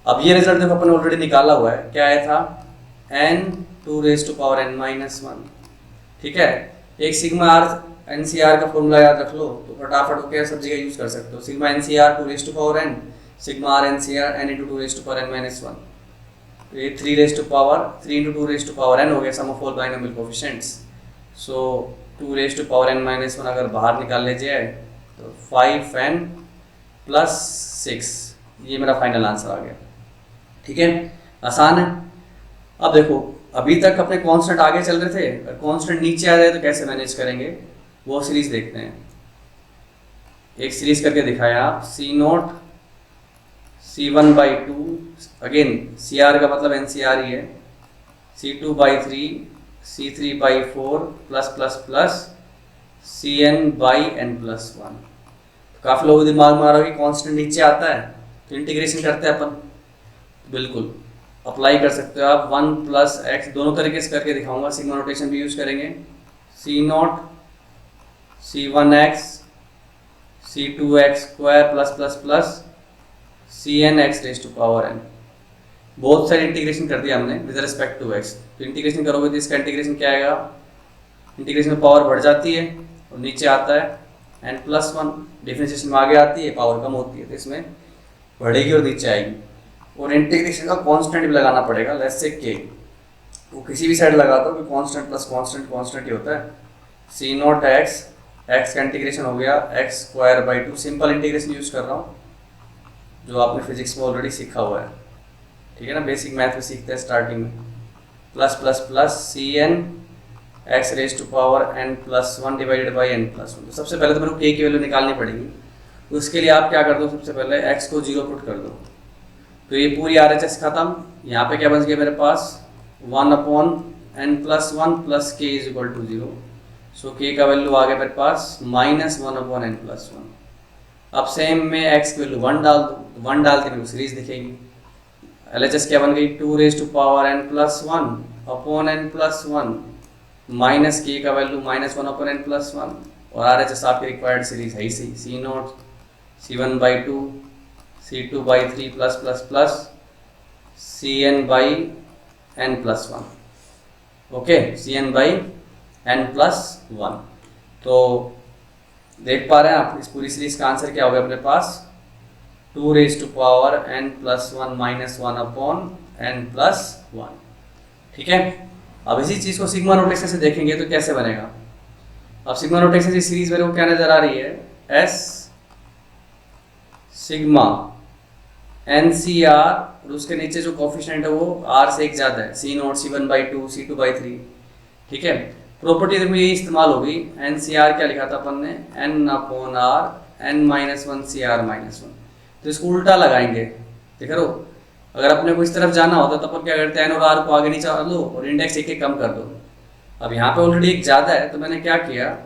अब ये रिजल्ट देखो अपन ऑलरेडी निकाला हुआ है, क्या आया था n 2n-1, ठीक है। एक सिग्मा r NCR का फॉर्मूला याद रख लो तो फटाफट होकर सब जगह यूज कर सकते हो। Sigma NCR 2n, sigma r NCR n × 2n-1, तो ये 3 × 2n हो गया sum of all binomial coefficients. So 2n-1 अगर बाहर निकाल ले जाए तो 5n + 6, ये मेरा फाइनल आंसर आ गया, ठीक है। आसान है। अब देखो अभी तक अपने कांस्टेंट आगे चल रहे थे, अगर कांस्टेंट नीचे आ जाए तो कैसे मैनेज करेंगे, वो सीरीज देखते हैं। एक सीरीज करके दिखाया आप, C0 C1/2, अगेन CR का मतलब NCR ही है, C2/3 C3/4 +++ CN/n+1। काफ़ी लोगों दिमाग में आ रहा है कि कांस्टेंट नीचे आता है तो इंटीग्रेशन करते हैं अपन, बिल्कुल अप्लाई कर सकते हो आप। 1 + x दोनों तरीके से करके दिखाऊंगा, सिग्मा नोटेशन भी यूज करेंगे। C0 C1x C2x² + Cnx⁴n। बहुत सारी इंटीग्रेशन कर दिया हमने विद रिस्पेक्ट टू x। तो इंटीग्रेशन करोगे तो इसका इंटीग्रेशन क्या आएगा, इंटीग्रेशन में पावर बढ़ जाती है और नीचे आता है n+1, डिफरेंशिएशन में आगे आती है पावर कम होती है, तो इसमें बढ़ेगी और नीचे आएगी। और इंटीग्रेशन का कांस्टेंट भी लगाना पड़ेगा, लेट्स से k, वो किसी भी साइड लगा दो कि कांस्टेंट प्लस कांस्टेंट ही होता है। C0 x का इंटीग्रेशन हो गया x² 2, सिंपल इंटीग्रेशन यूज कर रहा हूँ जो आपने फिजिक्स में ऑलरेडी सीखा हुआ है, ठीक है ना, बेसिक मैथ में सीखते हैं स्टार्टिंग में। +++ Cn x⁴n+1 / n+1। तो सबसे पहले तो मेरे को k की वैल्यू निकालनी पड़ेगी, उसके लिए आप क्या कर दो, सबसे पहले x को 0 पुट कर दो, तो ये पूरी RHS खत्म। यहाँ पे क्या बच गया मेरे पास 1/n+1 + k = 0। सो k का वैल्यू आ गया मेरे पास -1/n+1। अब सेम में x की वैल्यू 1 डाल दो, 1 डालते मेरे को सीरीज दिखेगी। LHS क्या बन गई 2n+1/n+1 माइनस k का वैल्यू -1/n+1, और RHS आपकी रिक्वायर्ड सीरीज है इसी C0 C1/2 C2/3 +++ CN/n+1, okay, CN/n+1। तो देख पा रहे हैं आप इस पूरी सीरीज का आंसर क्या होगा अपने पास 2n+1 - 1/n+1, ठीक है। अब इसी चीज़ को सिग्मा नोटेशन से देखेंगे तो कैसे बनेगा। अब सिग्मा नोटेशन की सीरीज मेरे को क्या नजर आ रही है, S सिग्मा NCR, और उसके नीचे जो कोफिशिएंट है वो R से एक ज़्यादा है, C0 C1/2 C2/3, ठीक है। प्रॉपर्टी देखो ये इस्तेमाल होगी, NCR क्या लिखा था अपन ने n/r n-1 CR-1, तो इसको उल्टा लगाएंगे, देख रहे हो। अगर अपने को इस तरफ जाना होता तो अपन क्या करते हैं n और r को आगे नीचे लो और इंडेक्स एक कम कर दो। अब यहाँ पे ऑलरेडी एक ज़्यादा है तो मैंने क्या किया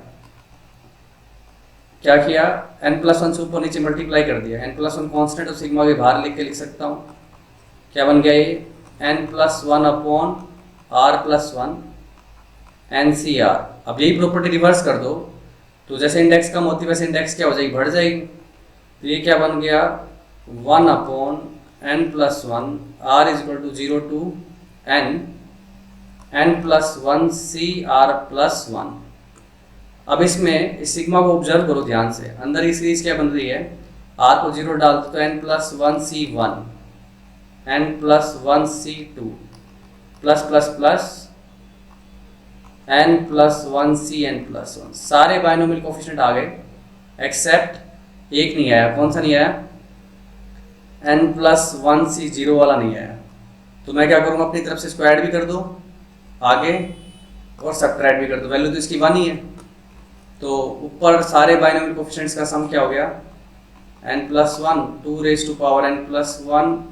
n+1 से ऊपर नीचे मल्टीप्लाई कर दिया, n+1 कांस्टेंट और सिग्मा के बाहर लिख के लिख सकता हूँ, क्या बन गया ये n+1/r+1 NCR। अब यही प्रॉपर्टी रिवर्स कर दो तो जैसे इंडेक्स कम होती है वैसे इंडेक्स क्या हो जाएगी, बढ़ जाएगी। तो ये क्या बन गया 1/n+1 r = 0 to n+1 CR+1। अब इसमें इस सिग्मा को ऑब्जर्व करो ध्यान से, अंदर की सीरीज क्या बन रही है, r को 0 डाल दो तो n+1 C1 n+1 C2 n+1 Cn+1, सारे बाइनोमियल कोफिशिएंट आ गए एक्सेप्ट एक नहीं आया, कौन सा नहीं आया, n+1 C0 वाला नहीं आया। तो मैं क्या करूँगा, अपनी तरफ से इसको ऐड भी कर दो आगे और सब्ट्रैक्ट भी कर दो, वैल्यू तो इसकी 1 ही है। तो ऊपर सारे बाइनोमियल कोफिशिएंट्स का सम क्या हो गया n+1 2n+1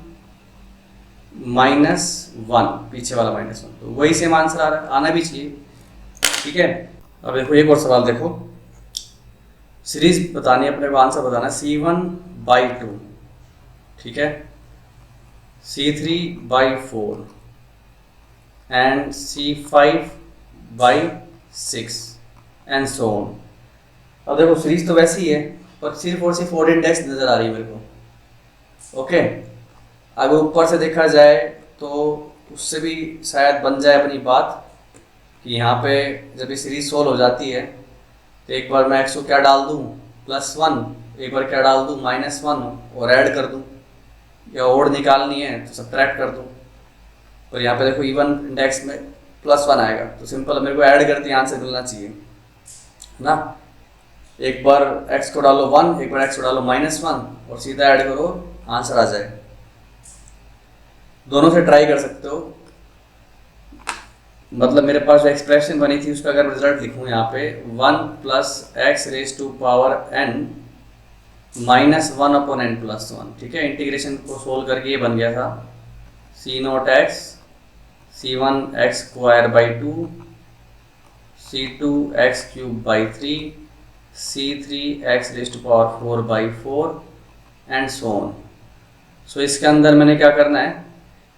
-1, पीछे वाला -1, तो वही सेम आंसर आ रहा है, आना भी चाहिए, ठीक है। अब देखो एक और सवाल देखो, सीरीज बतानी है अपने को, आंसर बताना है C1/2, ठीक है, C3/4 and C5/6 and so on. अब देखो सीरीज तो वैसी है पर सिर्फ और सिर्फ ऑड इंडेक्स नजर आ रही है मेरे को। ओके, अगर ऊपर से देखा जाए तो उससे भी शायद बन जाए अपनी बात कि यहाँ पे जब ये सीरीज सोल्व हो जाती है तो एक बार मैं x को क्या डाल दूँ +1, एक बार क्या डाल दूँ -1 और ऐड कर दूँ, या ओड निकालनी है तो सब्ट्रैक्ट कर दूँ। पर यहाँ पे देखो इवन इंडेक्स में +1 आएगा तो सिंपल मेरे को ऐड करते ही आंसर मिलना चाहिए ना। एक बार x को डालो 1, एक बार x को डालो -1 और सीधा ऐड करो, आंसर आ जाए। दोनों से ट्राई कर सकते हो। मतलब मेरे पास जो एक्सप्रेशन बनी थी उसका अगर रिजल्ट लिखूं यहाँ पे 1 + x⁻n -1/n+1, ठीक है। इंटीग्रेशन को सोल्व करके ये बन गया था C0x C1x²/2 C2x³/3 C3x⁴/4 and so on. सो इसके अंदर मैंने क्या करना है,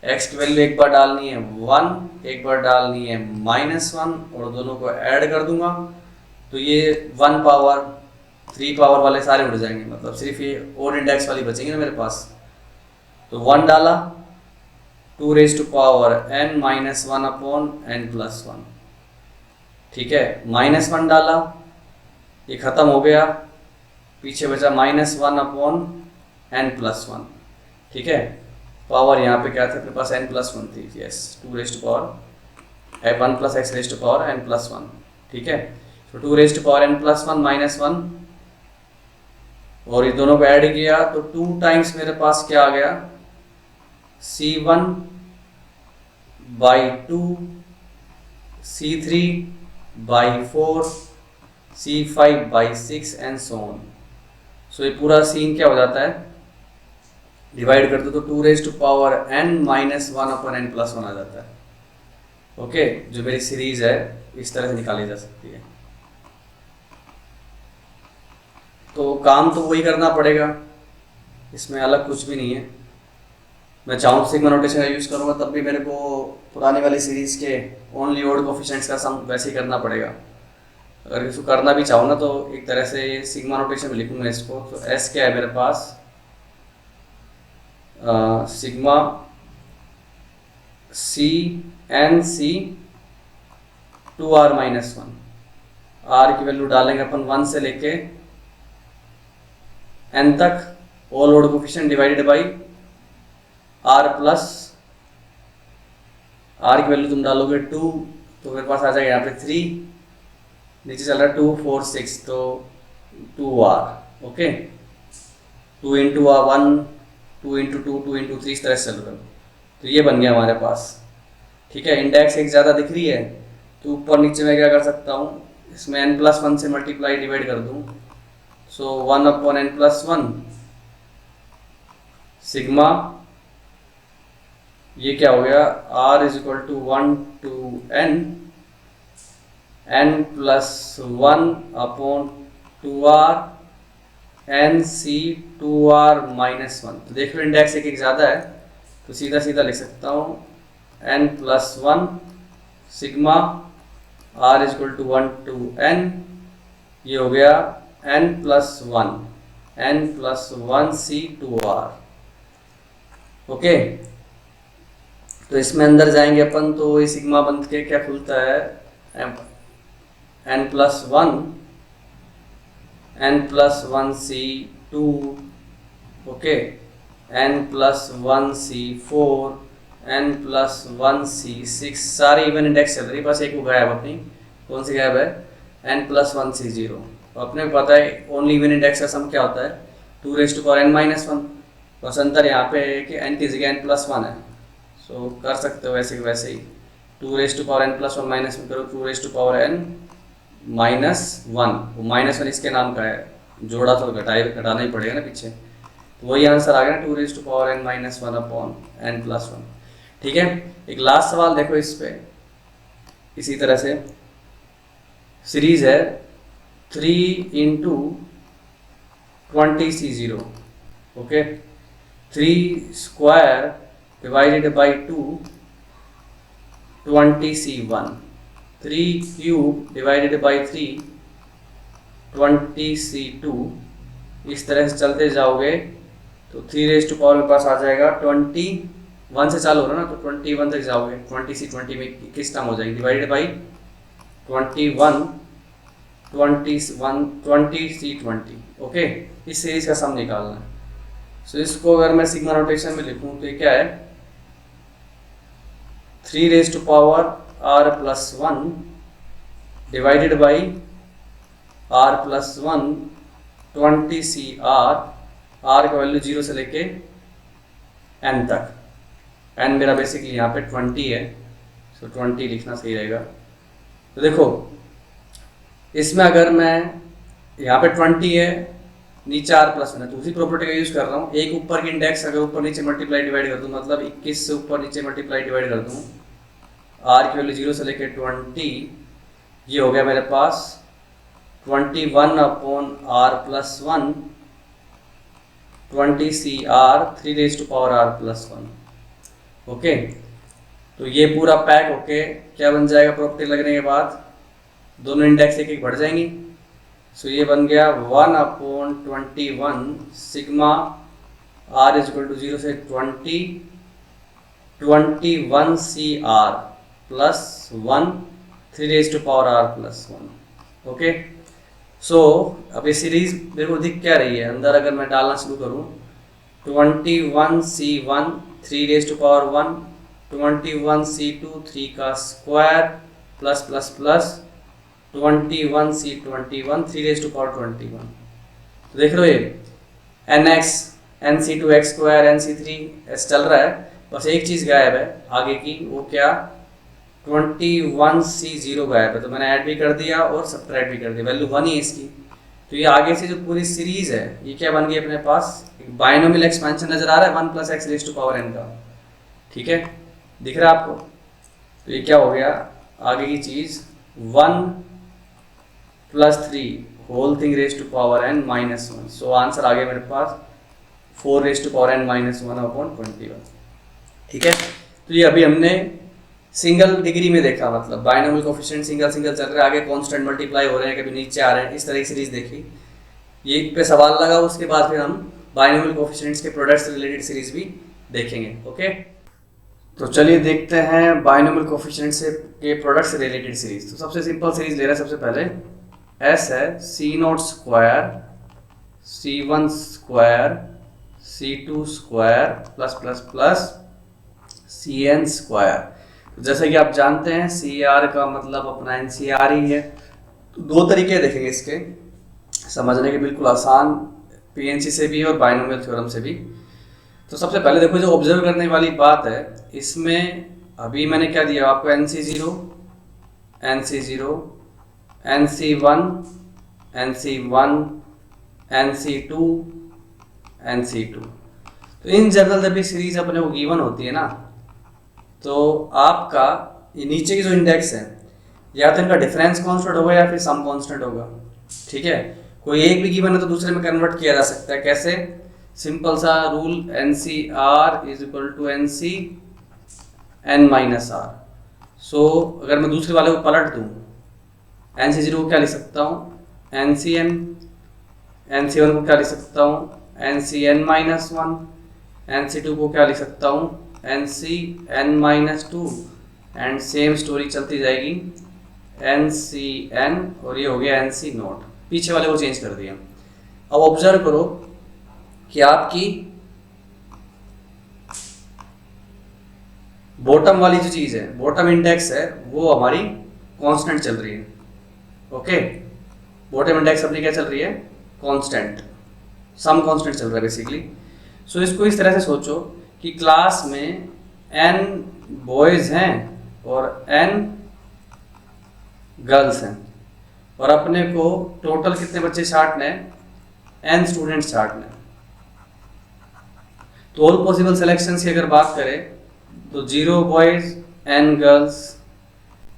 x की वैल्यू एक बार डालनी है 1, एक बार डालनी है -1 और दोनों को ऐड कर दूंगा तो ये 1 पावर 3 पावर वाले सारे उड़ जाएंगे, मतलब सिर्फ ये ओड इंडेक्स वाली बचेंगे ना मेरे पास। तो 1 डाला 2n -1/n+1, ठीक है, -1 डाला, ये खत्म हो गया, पीछे बचा -1/n+1, ठीक है। पावर यहाँ पे क्या था अपने पास n+1 थी, यस 1 + x⁻n+1, ठीक है। तो 2n+1 -1 और ये दोनों को ऐड किया तो 2 टाइम्स मेरे पास क्या आ गया C1/2 C3/4 C5/6 and so on. सो ये पूरा सीन क्या हो जाता है, डिवाइड कर दो तो 2n -1/n+1 आ जाता है। ओके, जो मेरी सीरीज है इस तरह से निकाली जा सकती है। तो काम तो वही करना पड़ेगा, इसमें अलग कुछ भी नहीं है। मैं चाहूँ तो सिग्मा नोटेशन का यूज़ करूँगा तब भी मेरे को पुरानी वाली सीरीज के ओनली ओड कोफिशिएंट्स का सम वैसे ही करना पड़ेगा। अगर इसको करना भी चाहूँ ना तो एक तरह से सिग्मा नोटेशन में लिखूँगा इसको। तो एस क्या है मेरे पास, सिग्मा CNC 2r-1, r की वैल्यू डालेंगे अपन 1 से लेके n तक, all odd coefficient divided by r plus r की वैल्यू तुम डालोगे 2 तो मेरे पास आ जाएगा यहाँ पे 3, नीचे चल रहा है 2 4 6 तो 2r, ओके। 2 × 1 2 × 2 2 × 3 इस तरह से चल रहा है। तो ये बन गया हमारे पास, ठीक है। इंडेक्स एक ज़्यादा दिख रही है तो ऊपर नीचे मैं क्या कर सकता हूँ, इसमें n+1 से मल्टीप्लाई डिवाइड कर दूँ। सो 1/n+1 सिग्मा, ये क्या हो गया, r = 1 to n n+1/2r nc 2r-1। तो देख लो इंडेक्स एक ज़्यादा है तो सीधा सीधा लिख सकता हूँ n+1 sigma r = 1 to n, ये हो गया n+1 c 2r, ओके। तो इसमें अंदर जाएंगे अपन तो ये सिग्मा बन के क्या खुलता है, n+1 c2, okay, n+1 c4 n+1 c6, सारे इवन इंडेक्स चल रही है, बस एक वो गायब अपनी, कौन सी गायब है, n+1 c0। तो अपने को पता है ओनली इवन इंडेक्स का सम क्या होता है 2n-1, बस अंतर यहाँ पे है कि n की जगह n+1 है। सो कर सकते हो वैसे वैसे ही 2n+1 माइनस में करो 2n-1, वो -1 इसके नाम का है, जोड़ा तो घटाना ही पड़ेगा ना पीछे, तो वही आंसर आ गया 2n -1/n+1, ठीक है। एक लास्ट सवाल देखो इस पे, इसी तरह से सीरीज है 3 × 20C0, okay, 3² divided by 2 20C1, 3³ divided by 3 20C2। इस तरह से चलते जाओगे तो 3 मेरे पास आ जाएगा 21 से चालू हो रहा ना, तो 21 तक जाओगे, 20C20 में किस टर्म हो जाएगी, डिवाइडेड बाई 21 20C20, ओके। इस सीरीज का सम निकालना है। सो इसको अगर मैं सिग्मा नोटेशन में लिखूं तो ये क्या है, 3r+1 divided by r+1 20CR, r का वैल्यू 0 से लेके n तक, n मेरा बेसिकली यहाँ पे 20 है, सो 20 लिखना सही रहेगा। तो देखो इसमें अगर मैं यहाँ पे 20 है, नीचे r+1 है, तो उसी प्रॉपर्टी का यूज कर रहा हूँ। एक ऊपर की इंडेक्स अगर ऊपर नीचे मल्टीप्लाई डिवाइड कर दूँ, मतलब 21 से ऊपर नीचे मल्टीप्लाई डिवाइड कर दूँ, r की वैल्यू 0 से लेके 20, ये हो गया मेरे पास 21/r+1 20CR 3r+1, ओके। तो ये पूरा पैक होके क्या बन जाएगा, प्रॉपर्टी लगने के बाद दोनों इंडेक्स एक एक बढ़ जाएंगी। सो ये बन गया 1/21 सिग्मा r = 0 से 21CR +1 3r+1, ओके। सो अब ये सीरीज मेरे को दिख क्या रही है अंदर, अगर मैं डालना शुरू करूँ 21C1 3r+1 21C2 3 का स्क्वायर +++ 21C21 3r+21। तो देख रहे हो ये nx nc2x² nc3 चल रहा है, बस एक चीज़ गायब है आगे की, वो क्या, 21C0 गायब है। तो मैंने ऐड भी कर दिया और सब्ट्रैक्ट भी कर दिया, वैल्यू 1 ही है इसकी। तो ये आगे से जो पूरी सीरीज है ये क्या बन गई अपने पास, एक बाइनोमियल एक्सपेंशन नजर आ रहा है 1 + x⁻n का, ठीक है, दिख रहा है आपको। तो ये क्या हो गया आगे की चीज 1 + 3 whole thing r⁻n-1। So answer आ गया मेरे पास 4r⁻n-1/21, ठीक है। तो ये अभी हमने सिंगल डिग्री में देखा, मतलब बाइनोमियल कोएफिशिएंट सिंगल सिंगल चल रहे हैं, आगे कांस्टेंट मल्टीप्लाई हो रहे हैं, कभी नीचे आ रहे हैं, इस तरह की सीरीज देखी। ये पे सवाल लगा, उसके बाद फिर हम बाइनोमियल कोएफिशिएंट्स के प्रोडक्ट से रिलेटेड सीरीज भी देखेंगे, ओके। तो चलिए देखते हैं बाइनोमियल कोएफिशिएंट से के प्रोडक्ट से रिलेटेड सीरीज। तो सबसे सिंपल सीरीज ले रहा है, सबसे पहले S है C0² C1² C2² +++ Cn²। तो जैसे कि आप जानते हैं CR का मतलब अपना NCR ही है। तो दो तरीके देखेंगे इसके समझने के, बिल्कुल आसान, PNC से भी और बाइनोमियल थ्योरम से भी। तो सबसे पहले देखो जो ऑब्जर्व करने वाली बात है इसमें, अभी मैंने क्या दिया आपको, NC0 NC0 NC1 NC1 NC2 NC2। तो इन जनरल जब भी सीरीज अपने को गिवन होती है ना, तो आपका ये नीचे की जो इंडेक्स है या तो इनका डिफरेंस कांस्टेंट होगा या फिर सम कांस्टेंट होगा, ठीक है। कोई एक भी गिवन है तो दूसरे में कन्वर्ट किया जा सकता है, कैसे, सिंपल सा रूल NCR = NC(n-r)। सो अगर मैं दूसरे वाले को पलट दूं, NC0 को क्या लिख सकता हूँ NCn, NC1 को क्या लिख सकता हूँ NCn-1, NC2 को क्या लिख सकता हूँ NCn-2, एंड सेम स्टोरी चलती जाएगी NCn, और ये हो गया NC0, पीछे वाले को चेंज कर दिया। अब ऑब्जर्व करो कि आपकी बॉटम वाली जो चीज है, बॉटम इंडेक्स है, वो हमारी कांस्टेंट चल रही है, ओके। बॉटम इंडेक्स अपनी क्या चल रही है, कांस्टेंट, सम कांस्टेंट चल रहा है बेसिकली। सो इसको इस तरह से सोचो कि क्लास में n बॉयज हैं और n गर्ल्स हैं, और अपने को टोटल कितने बच्चे छांटने, n स्टूडेंट्स छांटने। तो ऑल पॉसिबल सिलेक्शंस की अगर बात करें तो 0 boys n girls,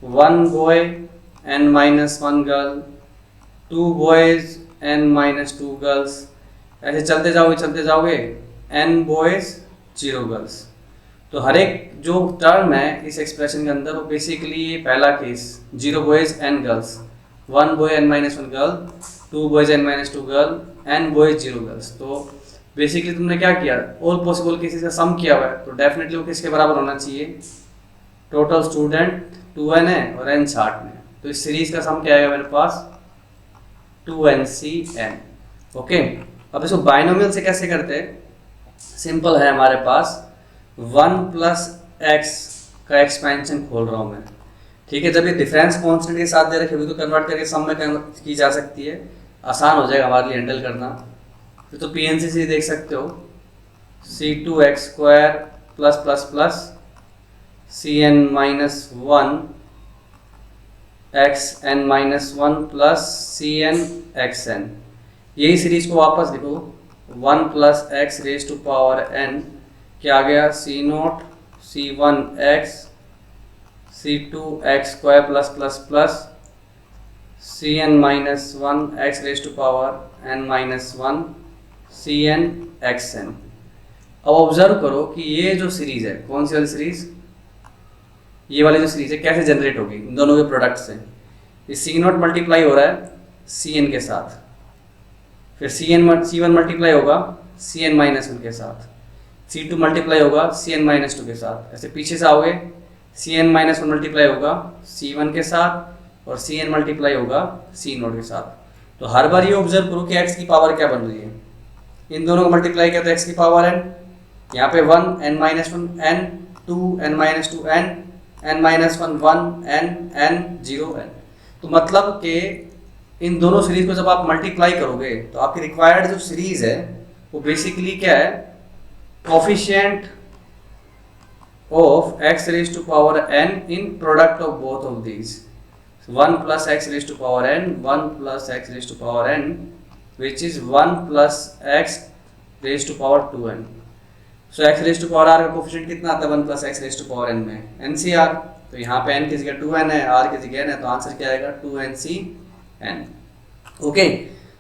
1 boy n minus one girl, 2 boys n minus 2 girls, ऐसे चलते जाओगे n बॉयज़ 0 गर्ल्स। तो हर एक जो टर्म है इस एक्सप्रेशन के अंदर वो बेसिकली ये पहला case 0 boys n girls, 1 boy n minus 1 girl, 2 boys n minus 2 girl, n boys 0 girls. तो बेसिकली तुमने क्या किया, ऑल पॉसिबल केसेस का सम किया हुआ है, तो डेफिनेटली वो किसके बराबर होना चाहिए, टोटल स्टूडेंट 2n है और n 60 में, तो इस सीरीज का सम क्या आएगा मेरे पास 2ncn। ओके, अब इसको बाइनोमियल से कैसे करते हैं, सिंपल है, हमारे पास 1 प्लस एक्स का एक्सपेंशन खोल रहा हूँ मैं, ठीक है। जब ये डिफरेंस कांस्टेंट के साथ दे रखे हुए तो कन्वर्ट करके सम में की जा सकती है, आसान हो जाएगा हमारे लिए हैंडल करना। फिर तो पीएनसी से देख सकते हो c2x² plus plus plus cn minus 1 xn minus 1 plus cn xn, यही सीरीज को वापस लिखो 1 plus x raise to power n, क्या आ गया c0 c1x c2x² plus plus plus cn minus 1 x raise to power n minus 1 cn xn। अब observe करो कि ये जो सीरीज है, कौन सी वाली सीरीज, ये वाली जो सीरीज है कैसे जनरेट होगी, इन दोनों के प्रोडक्ट से। ये c0 मल्टीप्लाई हो रहा है cn के साथ, फिर c1 मल्टीप्लाई होगा cn माइनस 1 के साथ, c2 मल्टीप्लाई होगा cn माइनस 2 के साथ, ऐसे पीछे से आओगे cn माइनस 1 मल्टीप्लाई होगा c1 के साथ और cn मल्टीप्लाई होगा c0 के साथ। तो हर बार ये ऑब्जर्व करो कि x की पावर क्या बन रही है, इन दोनों को मल्टीप्लाई किया तो x की पावर n, यहाँ पे 1 n minus 1 n, 2 n minus 2 n, n minus 1 1 n n 0 n। तो मतलब कि इन दोनों सीरीज को जब आप मल्टीप्लाई करोगे तो आपकी रिक्वायर्ड जो सीरीज है वो बेसिकली क्या है, coefficient of x raise to power n in product of both of these, 1 plus x raise to power n, 1 plus x raise to power n, which is 1 plus x raise to power 2n। So x raise to power r का coefficient कितना आता है 1 plus x raise to power n में, NCR। तो यहाँ पे n की जगह 2n है, r की जगह n है, तो आंसर क्या आएगा 2NCn। ओके,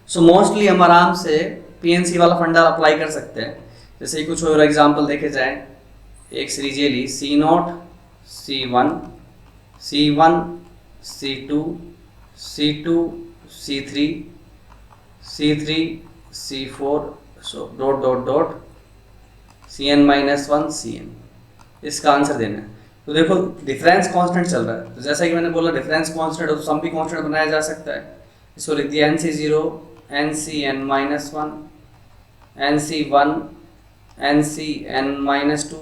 सो मोस्टली हम आराम से पीएनसी वाला फंडा अप्लाई कर सकते हैं। जैसे कुछ और एग्जांपल देखे जाए, एक सीरीज ये ली c0 c1 c1 c2 c2 c3 c3 c4 so dot dot dot cn minus 1 cn, इसका आंसर देना है। तो देखो डिफरेंस कांस्टेंट चल रहा है, तो जैसा कि मैंने बोला डिफरेंस कांस्टेंट है तो सम भी कांस्टेंट बनाया जा सकता है। इसको लिख दिया nc0 ncn minus 1 nc1 ncn minus 2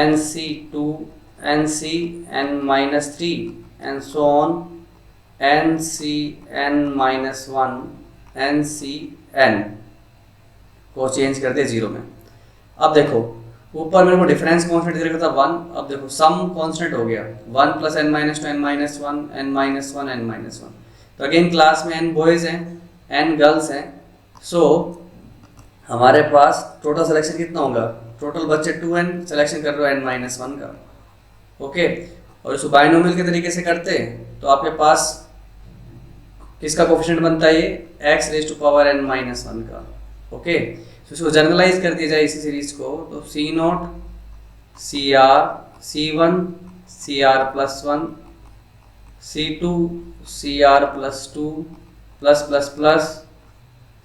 nc2 ncn minus 3 and so on ncn minus 1 ncn को चेंज कर दे 0 में। अब देखो ऊपर मेरे को डिफरेंस कांस्टेंट दे रखा था 1, अब देखो सम कांस्टेंट हो गया 1 plus n minus 2 n minus 1 n minus 1 n minus 1। तो अगेन क्लास में n बॉयज़ हैं n गर्ल्स हैं, सो हमारे पास टोटल सिलेक्शन कितना होगा, टोटल बच्चे 2n सिलेक्शन कर रहे हो n माइनस 1 का। ओके, और इसको बाइनोमियल के तरीके से करते तो आपके पास किसका कोफिशिएंट बनता है, ये x raise to power n minus 1 का। ओके, तो इसको जनरलाइज कर दिया जाए इसी सीरीज को, तो c0 cr c1 cr plus 1 c2 cr plus 2 plus plus plus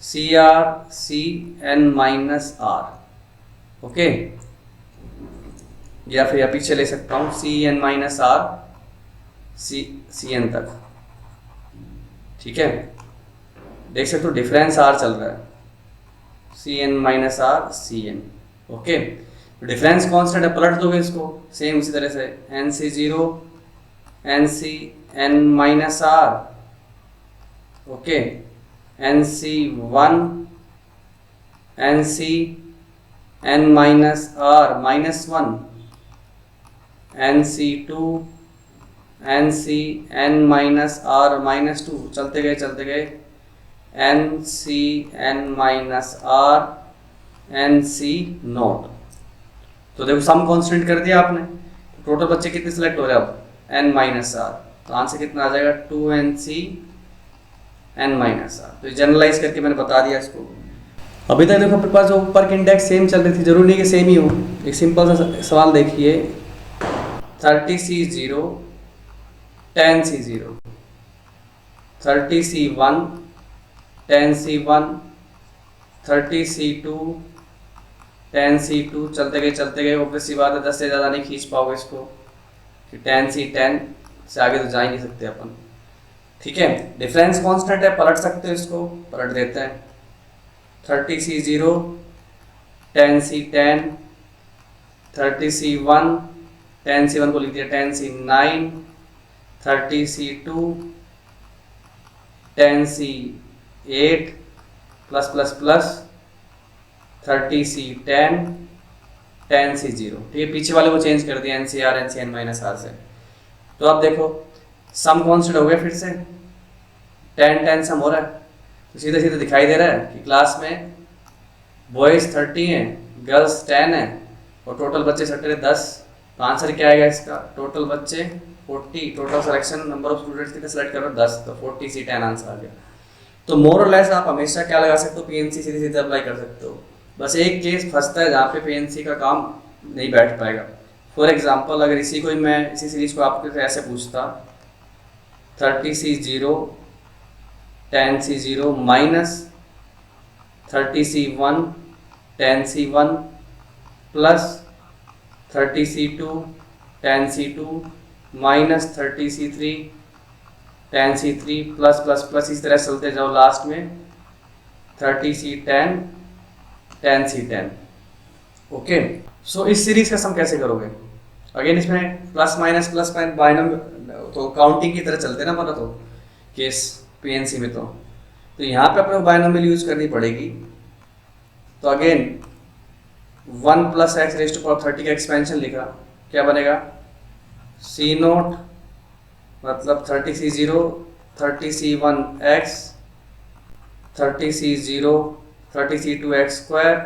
cr cn minus r। Okay, या फिर या पीछे ले सकता हूँ cn माइनस r cn तक, ठीक है। देख सकते हो डिफरेंस r चल रहा है, cn minus r cn। Okay, तो डिफरेंस कांस्टेंट है, पलट दोगे इसको सेम उसी तरह से nc0 ncn minus r, okay, nc1 ncn minus r minus 1 nc2 ncn minus r minus 2, चलते गए ncn माइनस r nc0। तो देखो सम कांस्टेंट कर दिया आपने, टोटल बच्चे कितने सिलेक्ट हो रहे हैं अब n माइनस r, तो आंसर कितना आ जाएगा 2NCn-r। तो जनरलाइज करके मैंने बता दिया इसको। अभी तक देखो अपने पास जो ऊपर की इंडेक्स सेम चल रही थी, जरूरी नहीं कि सेम ही हो। एक सिंपल सा सवाल देखिए, 30C0 10C0, 30C1 10C1, 30C2 10C2, चलते गए ऑब्वियस सी बात है 10 से ज़्यादा नहीं खींच पाओगे इसको कि 10C10 से आगे तो जा ही नहीं सकते अपन। ठीक है, डिफरेंस कांस्टेंट है, पलट सकते हो इसको, पलट देते हैं। 30C0 10C10, 30C1 10C1 को लिख दिया 10C9, 30C2 10C8 plus plus plus 30C10 10C0। ठीक है, पीछे वाले को चेंज कर दिया NCR NCn-r से। तो अब देखो सम कांस्टेंट हो गया, फिर से 10 10 सम हो रहा है, तो सीधे सीधे दिखाई दे रहा है कि क्लास में बॉयज़ 30 हैं, गर्ल्स 10 हैं और टोटल बच्चे सटे 10। तो आंसर क्या आएगा इसका, टोटल बच्चे 40, total selection number of students कितने सेलेक्ट करो 10, तो 40C10 आंसर आ गया। तो मोर और लेस आप हमेशा क्या लगा सकते हो, PNC सीधे सीधे अप्लाई कर सकते हो। बस एक केस फंसता है जहाँ पे PNC का काम नहीं बैठ पाएगा। फॉर एग्जांपल अगर इसी को मैं इसी सीरीज को आपको ऐसे पूछता 30C0 10C0 minus 30C1 10C1 plus 30C2 10C2 minus 30C3 10C3 plus plus plus, इस तरह चलते जाओ, लास्ट में 30C10 10C10। ओके, सो इस सीरीज का सम कैसे करोगे? अगेन इसमें प्लस माइनस बाइनम तो काउंटिंग की तरह चलते ना हमारा तो केस PNC में। तो यहाँ पे अपने बाइनोमियल यूज करनी पड़ेगी। तो अगेन 1 + x⁻30 का एक्सपेंशन लिखा, क्या बनेगा C0 मतलब 30C0 30C1x 30C0 30C2x²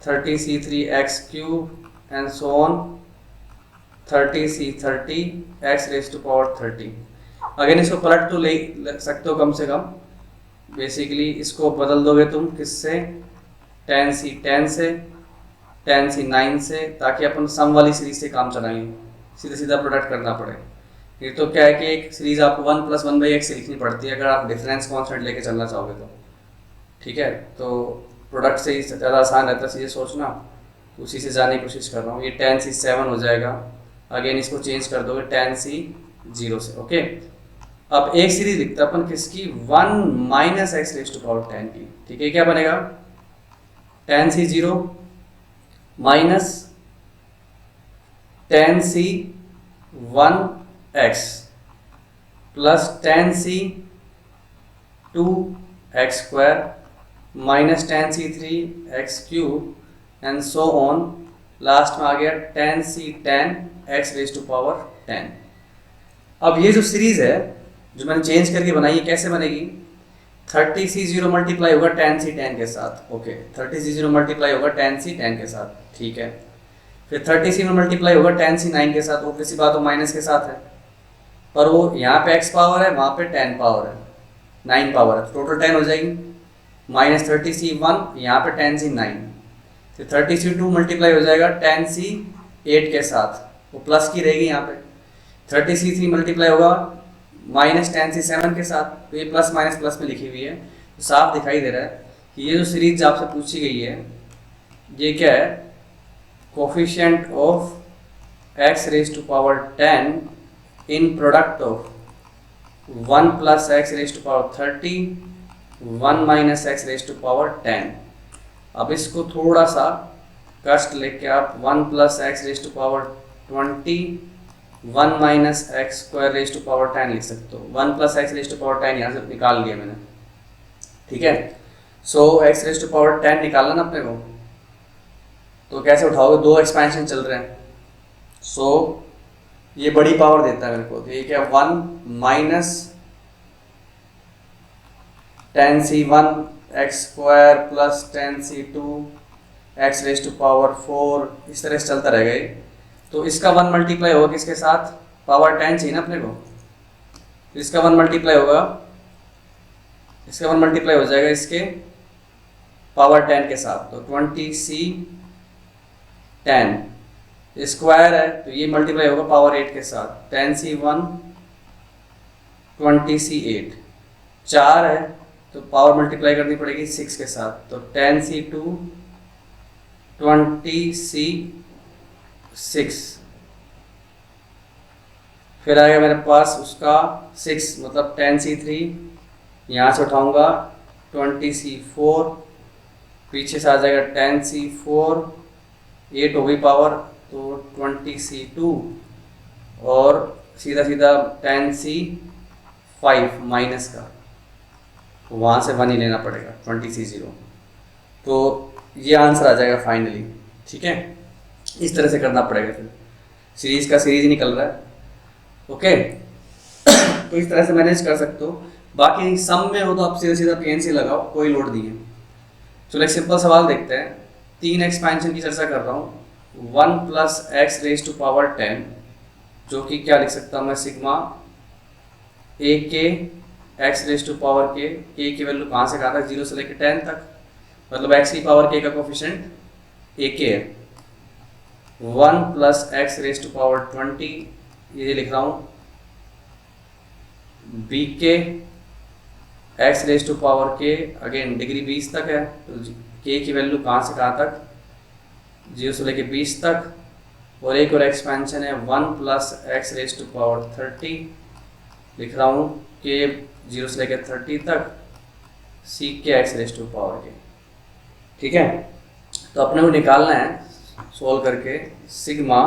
30C3x³ and so on 30C30 x⁻30। Again इसको पलट तो ले सकते हो कम से कम, बेसिकली इसको बदल दोगे तुम किससे, 10C10 से 10C9 से, ताकि अपन सम वाली सीरीज से काम चलाएंगे, सीधा सीधा प्रोडक्ट करना पड़े। ये तो क्या है कि एक सीरीज आपको 1 + 1/x से लिखनी पड़ती है अगर आप डिफरेंस कांस्टेंट लेके चलना चाहोगे तो। ठीक है, तो प्रोडक्ट से ही ज़्यादा आसान रहता है सीधे सोचना, उसी से जाने की कोशिश कर रहा हूँ। ये 10C7 हो जाएगा, अगेन इसको चेंज कर दोगे 10C0 से। ओके, अब एक सीरीज लिखते हैं अपन किसकी, 1 - x⁻10 की। ठीक है, क्या बनेगा 10C0 minus 10C1x plus 10C2x² minus 10C3x³ and so on, last में आ गया 10C10 x⁻10। अब ये जो सीरीज है जो मैंने चेंज करके बनाई है कैसे बनेगी, 30C0 मल्टीप्लाई होगा 10C10 के साथ। ओके, 30C0 मल्टीप्लाई होगा 10C10 के साथ। ठीक है, फिर 30C में मल्टीप्लाई होगा 10C9 के साथ, वो किसी बात वो माइनस के साथ है, पर वो यहाँ पे x पावर है, वहाँ पे 10 पावर है, 9 पावर है, टोटल 10 हो जाएगी। माइनस 30C1 यहाँ पे 10C9, फिर 30C2 मल्टीप्लाई हो जाएगा 10C8 के साथ, वो प्लस की रहेगी यहाँ पे। 30C3 मल्टीप्लाई होगा माइनस 10C7 के साथ, तो ये प्लस माइनस प्लस में लिखी हुई है, तो साफ दिखाई दे रहा है कि ये जो सीरीज आपसे पूछी गई है ये क्या है, coefficient of x⁻10 in product of 1 + x⁻30 1 - x⁻10। अब इसको थोड़ा सा कष्ट लेके आप 1 + x⁻20 1 - x² लिख सकते हो। 1 + x⁻10 यहाँ से निकाल लिया मैंने। ठीक है, सो x⁻10 निकालना ना अपने को, तो कैसे उठाओगे, दो एक्सपेंशन चल रहे हैं, सो ये बड़ी पावर देता है मेरे को, तो ये क्या 1 - 10C1x² प्लस 10C2 x⁻4, इस तरह से चलता रहेगा ये। तो इसका 1 मल्टीप्लाई होगा किसके साथ, पावर 10 चाहिए ना अपने को, इसका 1 मल्टीप्लाई होगा, इसका 1 मल्टीप्लाई हो जाएगा इसके पावर 10 के साथ, तो 20c10 स्क्वायर है तो ये मल्टीप्लाई होगा पावर 8 के साथ, 10c1 20c8, 4 है तो पावर मल्टीप्लाई करनी पड़ेगी 6 के साथ, तो 10c2 20c6, फिर आएगा मेरे पास उसका 6 मतलब 10c3, यहाँ से उठाऊंगा 20c4, पीछे से आ जाएगा 10c4, 8 हो गई पावर तो 20c2 और सीधा सीधा 10c5 माइनस का, वहाँ से 1 ही लेना पड़ेगा 20c0, तो ये आंसर आ जाएगा फाइनली। ठीक है, इस तरह से करना पड़ेगा, फिर सीरीज का सीरीज निकल रहा है। ओके तो इस तरह से मैनेज कर सकते हो। बाकी सम में हो तो आप सीधा सीधा PNC लगाओ, कोई लोड नहीं है। चलो एक सिंपल सवाल देखते हैं, 3 एक्सपेंशन की चर्चा कर रहा हूँ, 1 + x रेज़ टू पावर 10, जो कि क्या लिख सकता हूँ मैं, सिग्मा a के x raise to power k, k की वैल्यू कहाँ से कहाँ तक, 0 से लेकर 10 तक, मतलब x की पावर k का कोफिशिएंट ak है। 1 + x रेज़ टू पावर 20, ये लिख रहा हूँ, bk x raise to power k, again degree 20 तक है तो k की वैल्यू कहाँ से कहाँ तक, 0 से लेके 20 तक, और एक और एक्सपेंशन है 1 + x रेज़ टू पावर 30, लिख रहा हूँ k 0 से लेके 30 तक, ck x raise to power k। ठीक है, तो अपने को निकालना है सोल्व करके, sigma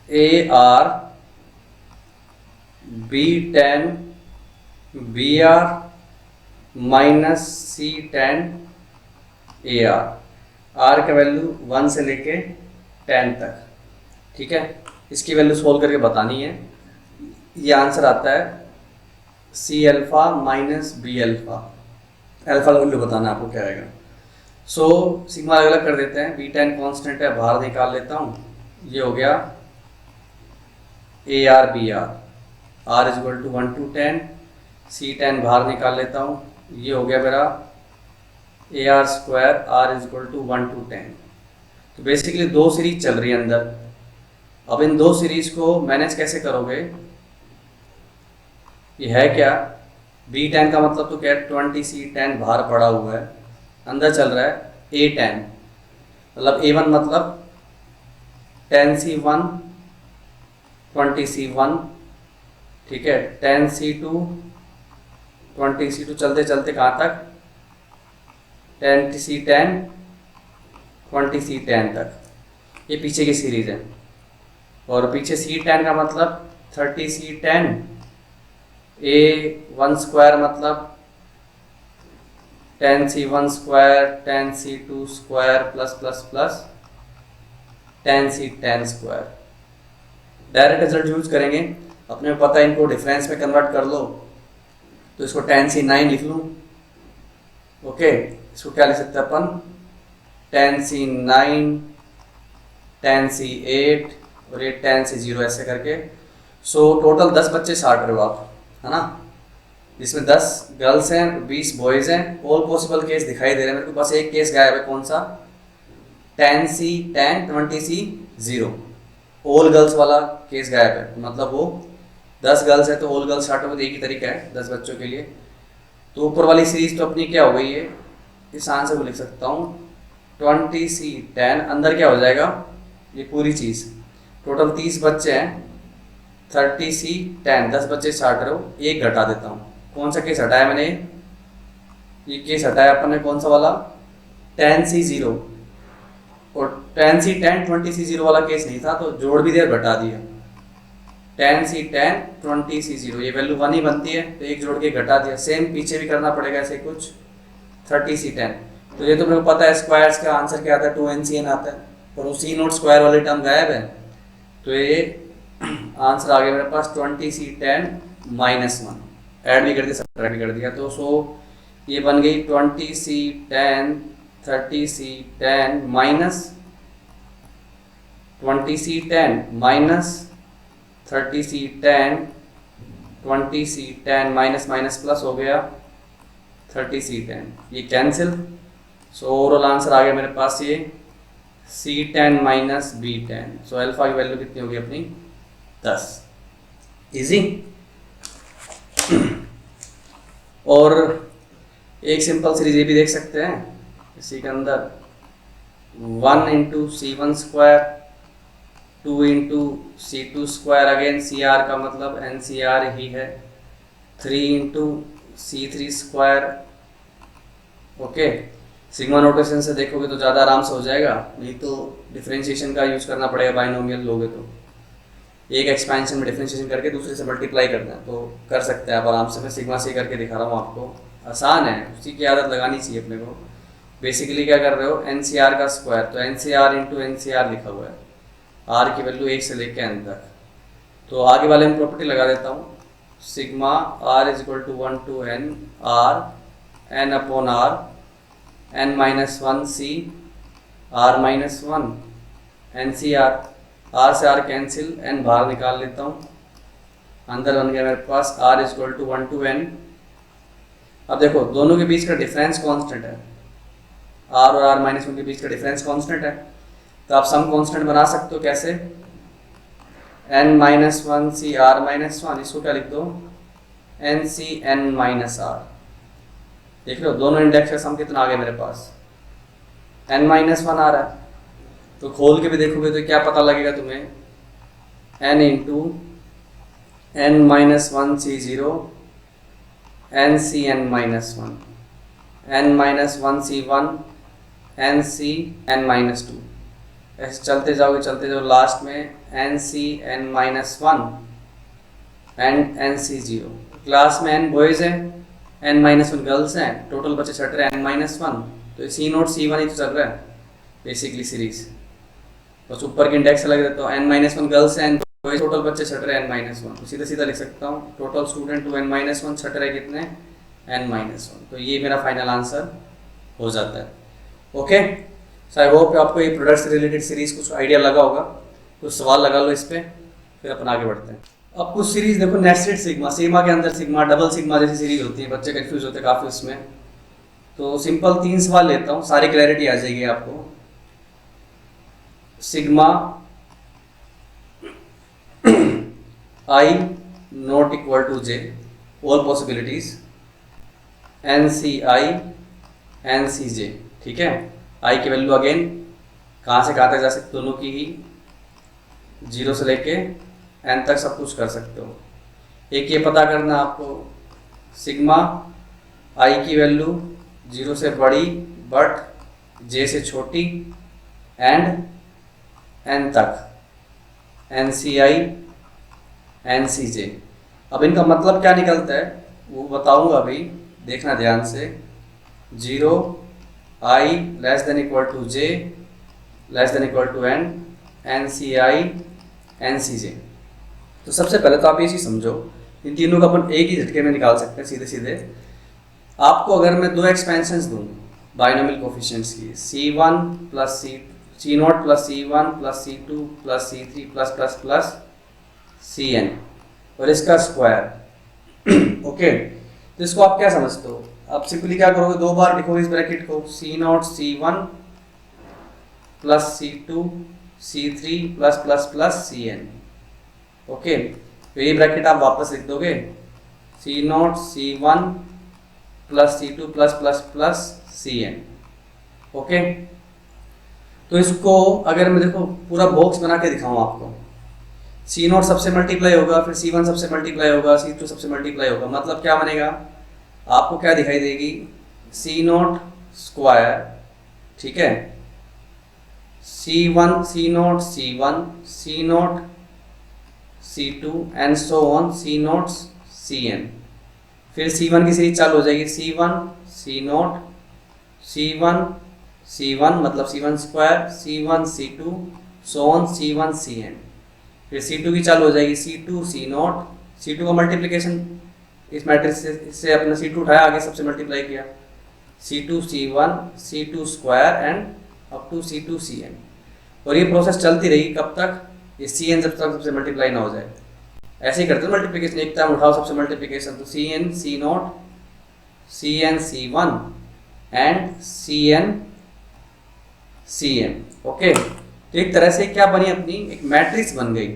AR B10 BR minus C10 AR, R का वैल्यू 1 से लेके 10 तक। ठीक है, इसकी वैल्यू सोल्व करके बतानी है। ये आंसर आता है C alpha minus B alpha, alpha का वैल्यू बताना है आपको क्या आएगा। सो सिग्मा अलग अलग कर देते हैं, B10 कांस्टेंट है, बाहर निकाल लेता हूँ, ये हो गया AR BR, R = 1 to 10, C10 बाहर निकाल लेता हूँ, ये हो गया मेरा AR स्क्वायर, R = 1 to 10। तो बेसिकली 2 सीरीज चल रही है अंदर। अब इन 2 सीरीज को मैनेज कैसे करोगे, ये है क्या, B10 का मतलब तो क्या है, 20C10 बाहर पड़ा हुआ है, अंदर चल रहा है A10, मतलब A1 मतलब 10C1 20C1, ठीक है, 10C2 20C2, चलते चलते कहाँ तक, 10C10 20C10 तक, ये पीछे की सीरीज है। और पीछे C10 का मतलब 30C10, A1 स्क्वायर मतलब 10C1 square, 10C2 square plus plus plus 10C10 square. Direct result use करेंगे, अपने को पता है इनको डिफरेंस में कन्वर्ट कर लो, तो इसको 10C9 लिख लूँ। ओके, इसको क्या लिख सकते हैं अपन, 10C9 10C8 और ये 10C0 ऐसे करके। सो टोटल 10 बच्चे छाट रहे हो आप, है ना, जिसमें 10 गर्ल्स हैं 20 बॉयज़ हैं। ऑल पॉसिबल केस दिखाई दे रहे हैं मेरे को, बस एक केस गायब है, कौन सा, 10C10 20C0, ऑल गर्ल्स वाला केस गायब है, मतलब वो 10 गर्ल्स है तो ऑल गर्ल्स छाटोगे तो एक ही तरीका है 10 बच्चों के लिए। तो ऊपर वाली सीरीज तो अपनी क्या हो गई है, इस आंसर को लिख सकता हूँ 20C10, अंदर क्या हो जाएगा, ये पूरी चीज़, टोटल 30 बच्चे हैं, 30C10, 10 बच्चे छाट रहे हो, एक घटा देता हूँ। कौन सा केस हटाया मैंने, ये केस हटाया अपन ने, कौन सा वाला, 10C0, और 10C10 20C0 वाला केस नहीं था तो जोड़ भी दिया, घटा दिया, 10C10 20C0, ये वैल्यू 1 ही बनती है तो एक जोड़ के घटा दिया। सेम पीछे भी करना पड़ेगा ऐसे कुछ, 30C10। तो ये तो मेरे को पता है स्क्वायर्स का आंसर क्या आता है, 2NCN आता है, पर वो C नोट स्क्वायर वाले टर्म गायब है, तो ये आंसर आ गया मेरे पास 20C10 -1, ऐड भी कर दिया, सब्ट्रैक्ट भी कर दिया, तो सो ये बन गई 20C10 30C10 minus 20C10 minus 30C10 20C10 minus minus plus हो गया 30C10, ये कैंसिल। सो ओवरऑल आंसर आ गया मेरे पास ये C10 minus B10। So alpha की वैल्यू कितनी होगी अपनी 10। इजी। और एक सिंपल सीरीज ये भी देख सकते हैं इसी के अंदर 1 into C1 square 2 into C2 square, again CR का मतलब NCR ही है, 3 into C3 square. Okay, sigma notation से देखोगे तो ज़्यादा आराम से हो जाएगा, नहीं तो डिफरेंशिएशन का यूज़ करना पड़ेगा। बाइनोमियल लोगे तो एक एक्सपेंशन में डिफरेंशिएशन करके दूसरे से मल्टीप्लाई करना है, तो कर सकते हैं आप आराम से। मैं सिग्मा से करके दिखा रहा हूँ आपको, आसान है, उसी की आदत लगानी चाहिए अपने को। बेसिकली क्या कर रहे हो, NCR का स्क्वायर, तो NCR इंटू NCR लिखा हुआ है, R की वैल्यू 1 से लेकर n तक। तो आगे वाले में प्रॉपर्टी लगा देता हूँ, sigma R is equal to 1 to n R n upon R n minus 1 C R minus 1 NCR, R से R कैंसिल, n बाहर निकाल लेता हूँ, अंदर बन गया मेरे पास R is equal to 1 to n। अब देखो दोनों के बीच का डिफरेंस कांस्टेंट है, R और R माइनस 1 के बीच का डिफरेंस कांस्टेंट है, तो आप सम कांस्टेंट बना सकते हो। कैसे, n minus 1 C R minus 1, इसको क्या लिख दो n C n minus R। देख लो दोनों इंडेक्स का सम कितना आ गया मेरे पास, n माइनस 1 आ रहा है। तो खोल के भी देखोगे तो क्या पता लगेगा तुम्हें, n into n minus 1 C0 n C n minus 1 n minus 1 C1 n C n minus 2, ऐसे चलते जाओ लास्ट में n C n minus 1 and n C 0। Class में n बॉयज़ हैं, n माइनस 1 गर्ल्स हैं, टोटल बच्चे छट रहे हैं n माइनस 1, तो C0 C1 ही तो चल रहा है बेसिकली सीरीज। बस ऊपर के इंडेक्स अलग देता हूँ, n माइनस 1 गर्ल्स हैं, टोटल बच्चे छट रहे हैं n माइनस 1, तो सीधा सीधा लिख सकता हूँ total student two n minus 1 छट रहे कितने n माइनस 1। तो ये मेरा फाइनल आंसर हो जाता है। ओके, सो आई होप आपको ये प्रोडक्ट से रिलेटेड सीरीज कुछ आइडिया लगा होगा, कुछ सवाल लगा लो इस पे, फिर अपन आगे बढ़ते हैं। अब कुछ सीरीज देखो, नेस्टेड सिग्मा, सिग्मा के अंदर सिग्मा, डबल सिग्मा जैसी सीरीज होती है, बच्चे कंफ्यूज होते हैं काफ़ी उसमें। तो सिंपल 3 सवाल लेता हूँ, सारी क्लैरिटी आ जाएगी आपको। Sigma I not equal to J, all possibilities NCI NCJ, ठीक है। I की वैल्यू अगेन कहाँ से कहाँ तक जा सकते, दोनों की ही 0 से लेके n तक सब कुछ कर सकते हो। एक ये पता करना आपको, सिग्मा I की वैल्यू 0 से बड़ी बट J से छोटी एंड n तक NCI NCJ। अब इनका मतलब क्या निकलता है वो बताऊंगा अभी, देखना ध्यान से। 0 I less than equal to J less than equal to n NCI NCJ। तो सबसे पहले तो आप ये चीज़ समझो, इन तीनों का अपन एक ही झटके में निकाल सकते हैं सीधे सीधे। आपको अगर मैं 2 एक्सपेंशंस दूँ बाइनोमियल कोफिशिएंट्स की, C1 plus C0 plus C1 plus C2 plus C3 plus plus plus Cn और इसका स्क्वायर ओके, तो इसको आप क्या समझते हो, आप सिंपली क्या करोगे, 2 बार लिखोगे इस ब्रैकेट को, C0 C1 plus C2 C3 plus plus plus Cn। Okay, तो ये ब्रैकेट आप वापस लिख दोगे, C0 C1 plus C2 plus plus plus Cn। Okay, तो इसको अगर मैं देखो पूरा बॉक्स बना के दिखाऊं आपको, C0 सबसे मल्टीप्लाई होगा, फिर C1 सबसे मल्टीप्लाई होगा, C2 सबसे मल्टीप्लाई होगा, मतलब क्या बनेगा, आपको क्या दिखाई देगी, C0 स्क्वायर, ठीक है, C1 C0 C1 C0 C2 and so on C0 Cn। फिर C1 की सीरीज चालू हो जाएगी, C1 C0 C1 C1 मतलब C1 square, C1 C2 so on C1 Cn। फिर C2 की चालू हो जाएगी, C2 C0, C2 का मल्टीप्लिकेशन इस मैट्रिक्स से अपना C2 उठाया, आगे सबसे मल्टीप्लाई किया, C2 C1 C2 square and up to C2 Cn। और ये प्रोसेस चलती रहेगी कब तक, ये Cn जब तक सबसे मल्टीप्लाई ना हो जाए। ऐसे ही करते हैं मल्टीप्लिकेशन, एक टाइम उठाओ सबसे मल्टीप्लिकेशन, तो c n c not c n C one and c n C n. Okay, तो एक तरह से क्या बनी अपनी एक मैट्रिक्स बन गई।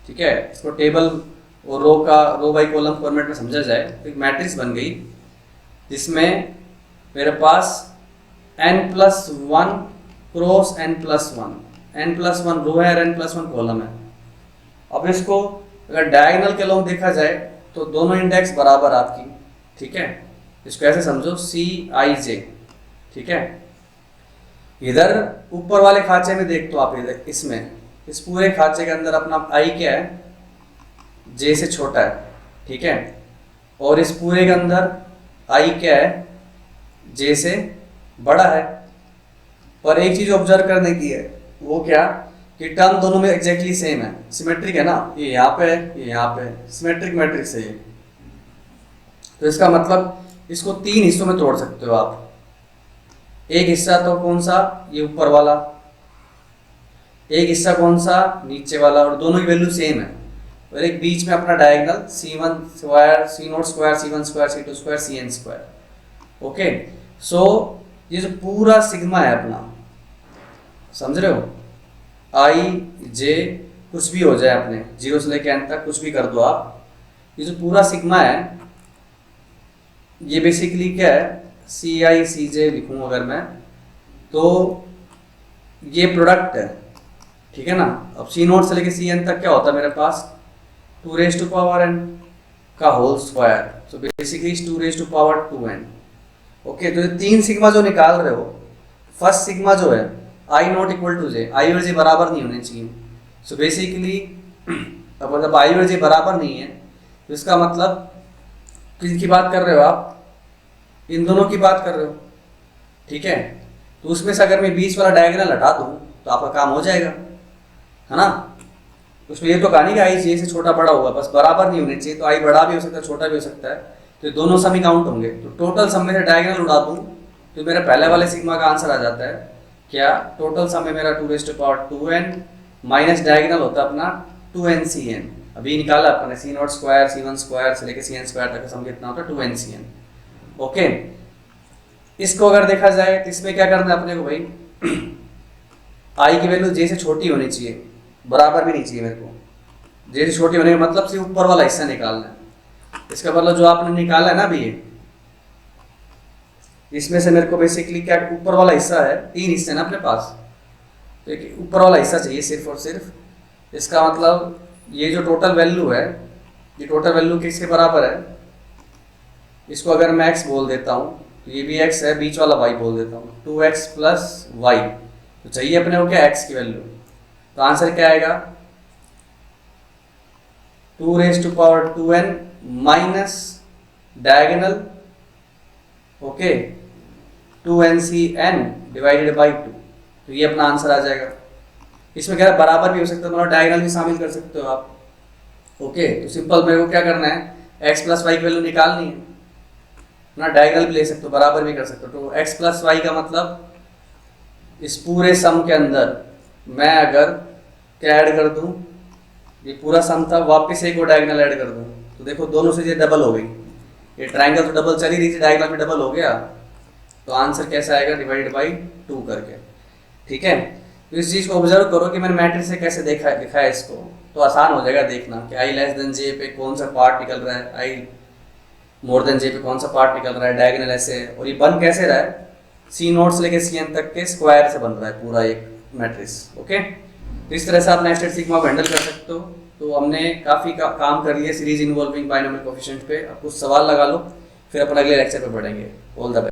ठीक है, इसको टेबल और रो बाई कॉलम फॉर्मेट में समझा जाए तो एक मैट्रिक्स बन गई जिसमें मेरे पास n+1 क्रॉस n+1 रो है और n+1 कॉलम है। अब इसको अगर डायगोनल के लोग देखा जाए तो दोनों इंडेक्स बराबर आपकी। ठीक है, इसको ऐसे समझो Cij। ठीक है, इधर ऊपर वाले खांचे में देख तो आप इधर इसमें इस पूरे खांचे के अंदर अपना i क्या है, j से छोटा है। ठीक है, और इस पूरे के अंदर i क्या है, j से बड़ा है। पर एक चीज ऑब्जर्व करने की है, वो क्या कि टर्म दोनों में एग्जैक्टली सेम है, सिमेट्रिक है ना, ये यहाँ पे है ये यहाँ पे है, सिमेट्रिक मैट्रिक्स है ये। तो इसका मतलब इसको 3 हिस्सों में तोड़ सकते हो आप। एक हिस्सा तो कौन सा, ये ऊपर वाला, एक हिस्सा कौन सा, नीचे वाला, और दोनों की वैल्यू सेम है। और एक बीच में अपना diagonal C1 square C0 square C1 square C2 square Cn square. Okay, so ये जो पूरा सिग्मा है अपना, समझ रहे हो, i j कुछ भी हो जाए, अपने 0 से लेकर n तक कुछ भी कर दो आप, ये जो पूरा सिग्मा है ये बेसिकली क्या है, ci cj लिखूं अगर मैं, तो ये प्रोडक्ट है। ठीक है ना। अब C0 से लेके Cn तक क्या होता है मेरे पास, 2n का whole square, so basically 2n। Okay, तो ये 3 सिग्मा जो निकाल रहे हो, फर्स्ट सिग्मा जो है i not equal to j, i और j बराबर नहीं होने चाहिए। सो बेसिकली अब मतलब i और j बराबर नहीं है तो इसका मतलब किसकी बात कर रहे हो आप, इन दोनों की बात कर रहे हो। ठीक है, तो उसमें से अगर मैं बीच वाला डायगोनल हटा दूं तो आपका काम हो जाएगा, है ना। उसमें ये तो कहा नहीं कि i j से छोटा बड़ा होगा, बस बराबर नहीं होने चाहिए, तो i बड़ा भी हो सकता है छोटा भी हो सकता है, तो दोनों सम ही काउंट होंगे। तो टोटल सम में से डायगोनल उड़ा दूं तो मेरे पहले वाले सिग्मा का आंसर आ जाता है क्या, टोटल सम में मेरा 2n माइनस डायगोनल होता है अपना 2nCn। अभी निकाला अपने C0 स्क्वायर C1 स्क्वायर से लेके Cn स्क्वायर तक का सम कितना होता है 2nCn। ओके, इसको अगर देखा जाए तो इसमें क्या करना है अपने को भाई, i की वैल्यू j से छोटी होनी चाहिए, बराबर भी नहीं चाहिए मेरे को। j से छोटी होने का मतलब सिर्फ ऊपर वाला हिस्सा निकालना है। इसका मतलब जो आपने निकाला है ना अभी, इसमें से मेरे को बेसिकली क्या, ऊपर वाला हिस्सा है, 3 हिस्से ना अपने पास, तो एक ऊपर वाला हिस्सा चाहिए सिर्फ और सिर्फ। इसका मतलब ये जो टोटल वैल्यू है, ये टोटल वैल्यू किसके बराबर है, इसको अगर मैं x बोल देता हूँ तो ये भी x है, बीच वाला y बोल देता हूँ, 2x + y, तो चाहिए अपने को क्या, x की वैल्यू। तो आंसर क्या आएगा, 2n minus diagonal, okay, 2nCn divided by 2, तो ये अपना आंसर आ जाएगा। इसमें क्या बराबर भी हो सकता है, मतलब डायगोनल भी शामिल कर सकते हो आप। ओके, तो सिंपल मेरे को क्या करना है, x + y की वैल्यू निकालनी है ना, डायगोनल भी ले सकते हो, बराबर भी कर सकते हो। तो x + y का मतलब इस पूरे सम के अंदर मैं अगर क्या ऐड कर दूं, ये पूरा सम था, वापस एक और डायगोनल ऐड कर दूं तो देखो दोनों से ये डबल हो गई, ये ट्रायंगल तो डबल चल ही रही थी, डायगोनल भी डबल हो गया, तो आंसर कैसा आएगा, डिवाइडेड बाई 2 करके। ठीक है, तो इस चीज़ को ऑब्जर्व करो कि मैंने मैट्रिक्स से कैसे दिखा है इसको, तो आसान हो जाएगा देखना कि i < j पे कौन सा पार्ट निकल रहा है, i < j पे कौन सा पार्ट निकल रहा है, डायगोनल ऐसे है, और ये बन कैसे रहा है, C0 से लेके Cn तक के स्क्वायर से बन रहा है पूरा एक मैट्रिक्स। ओके, तो इस तरह से आप नेस्टेड सिग्मा को हैंडल कर सकते हो। तो हमने काफ़ी काम कर लिया सीरीज इन्वॉल्विंग बाइनोमियल कोएफिशिएंट पे। अब कुछ सवाल लगा लो, फिर अपन अगले लेक्चर पे पढ़ेंगे। All the best.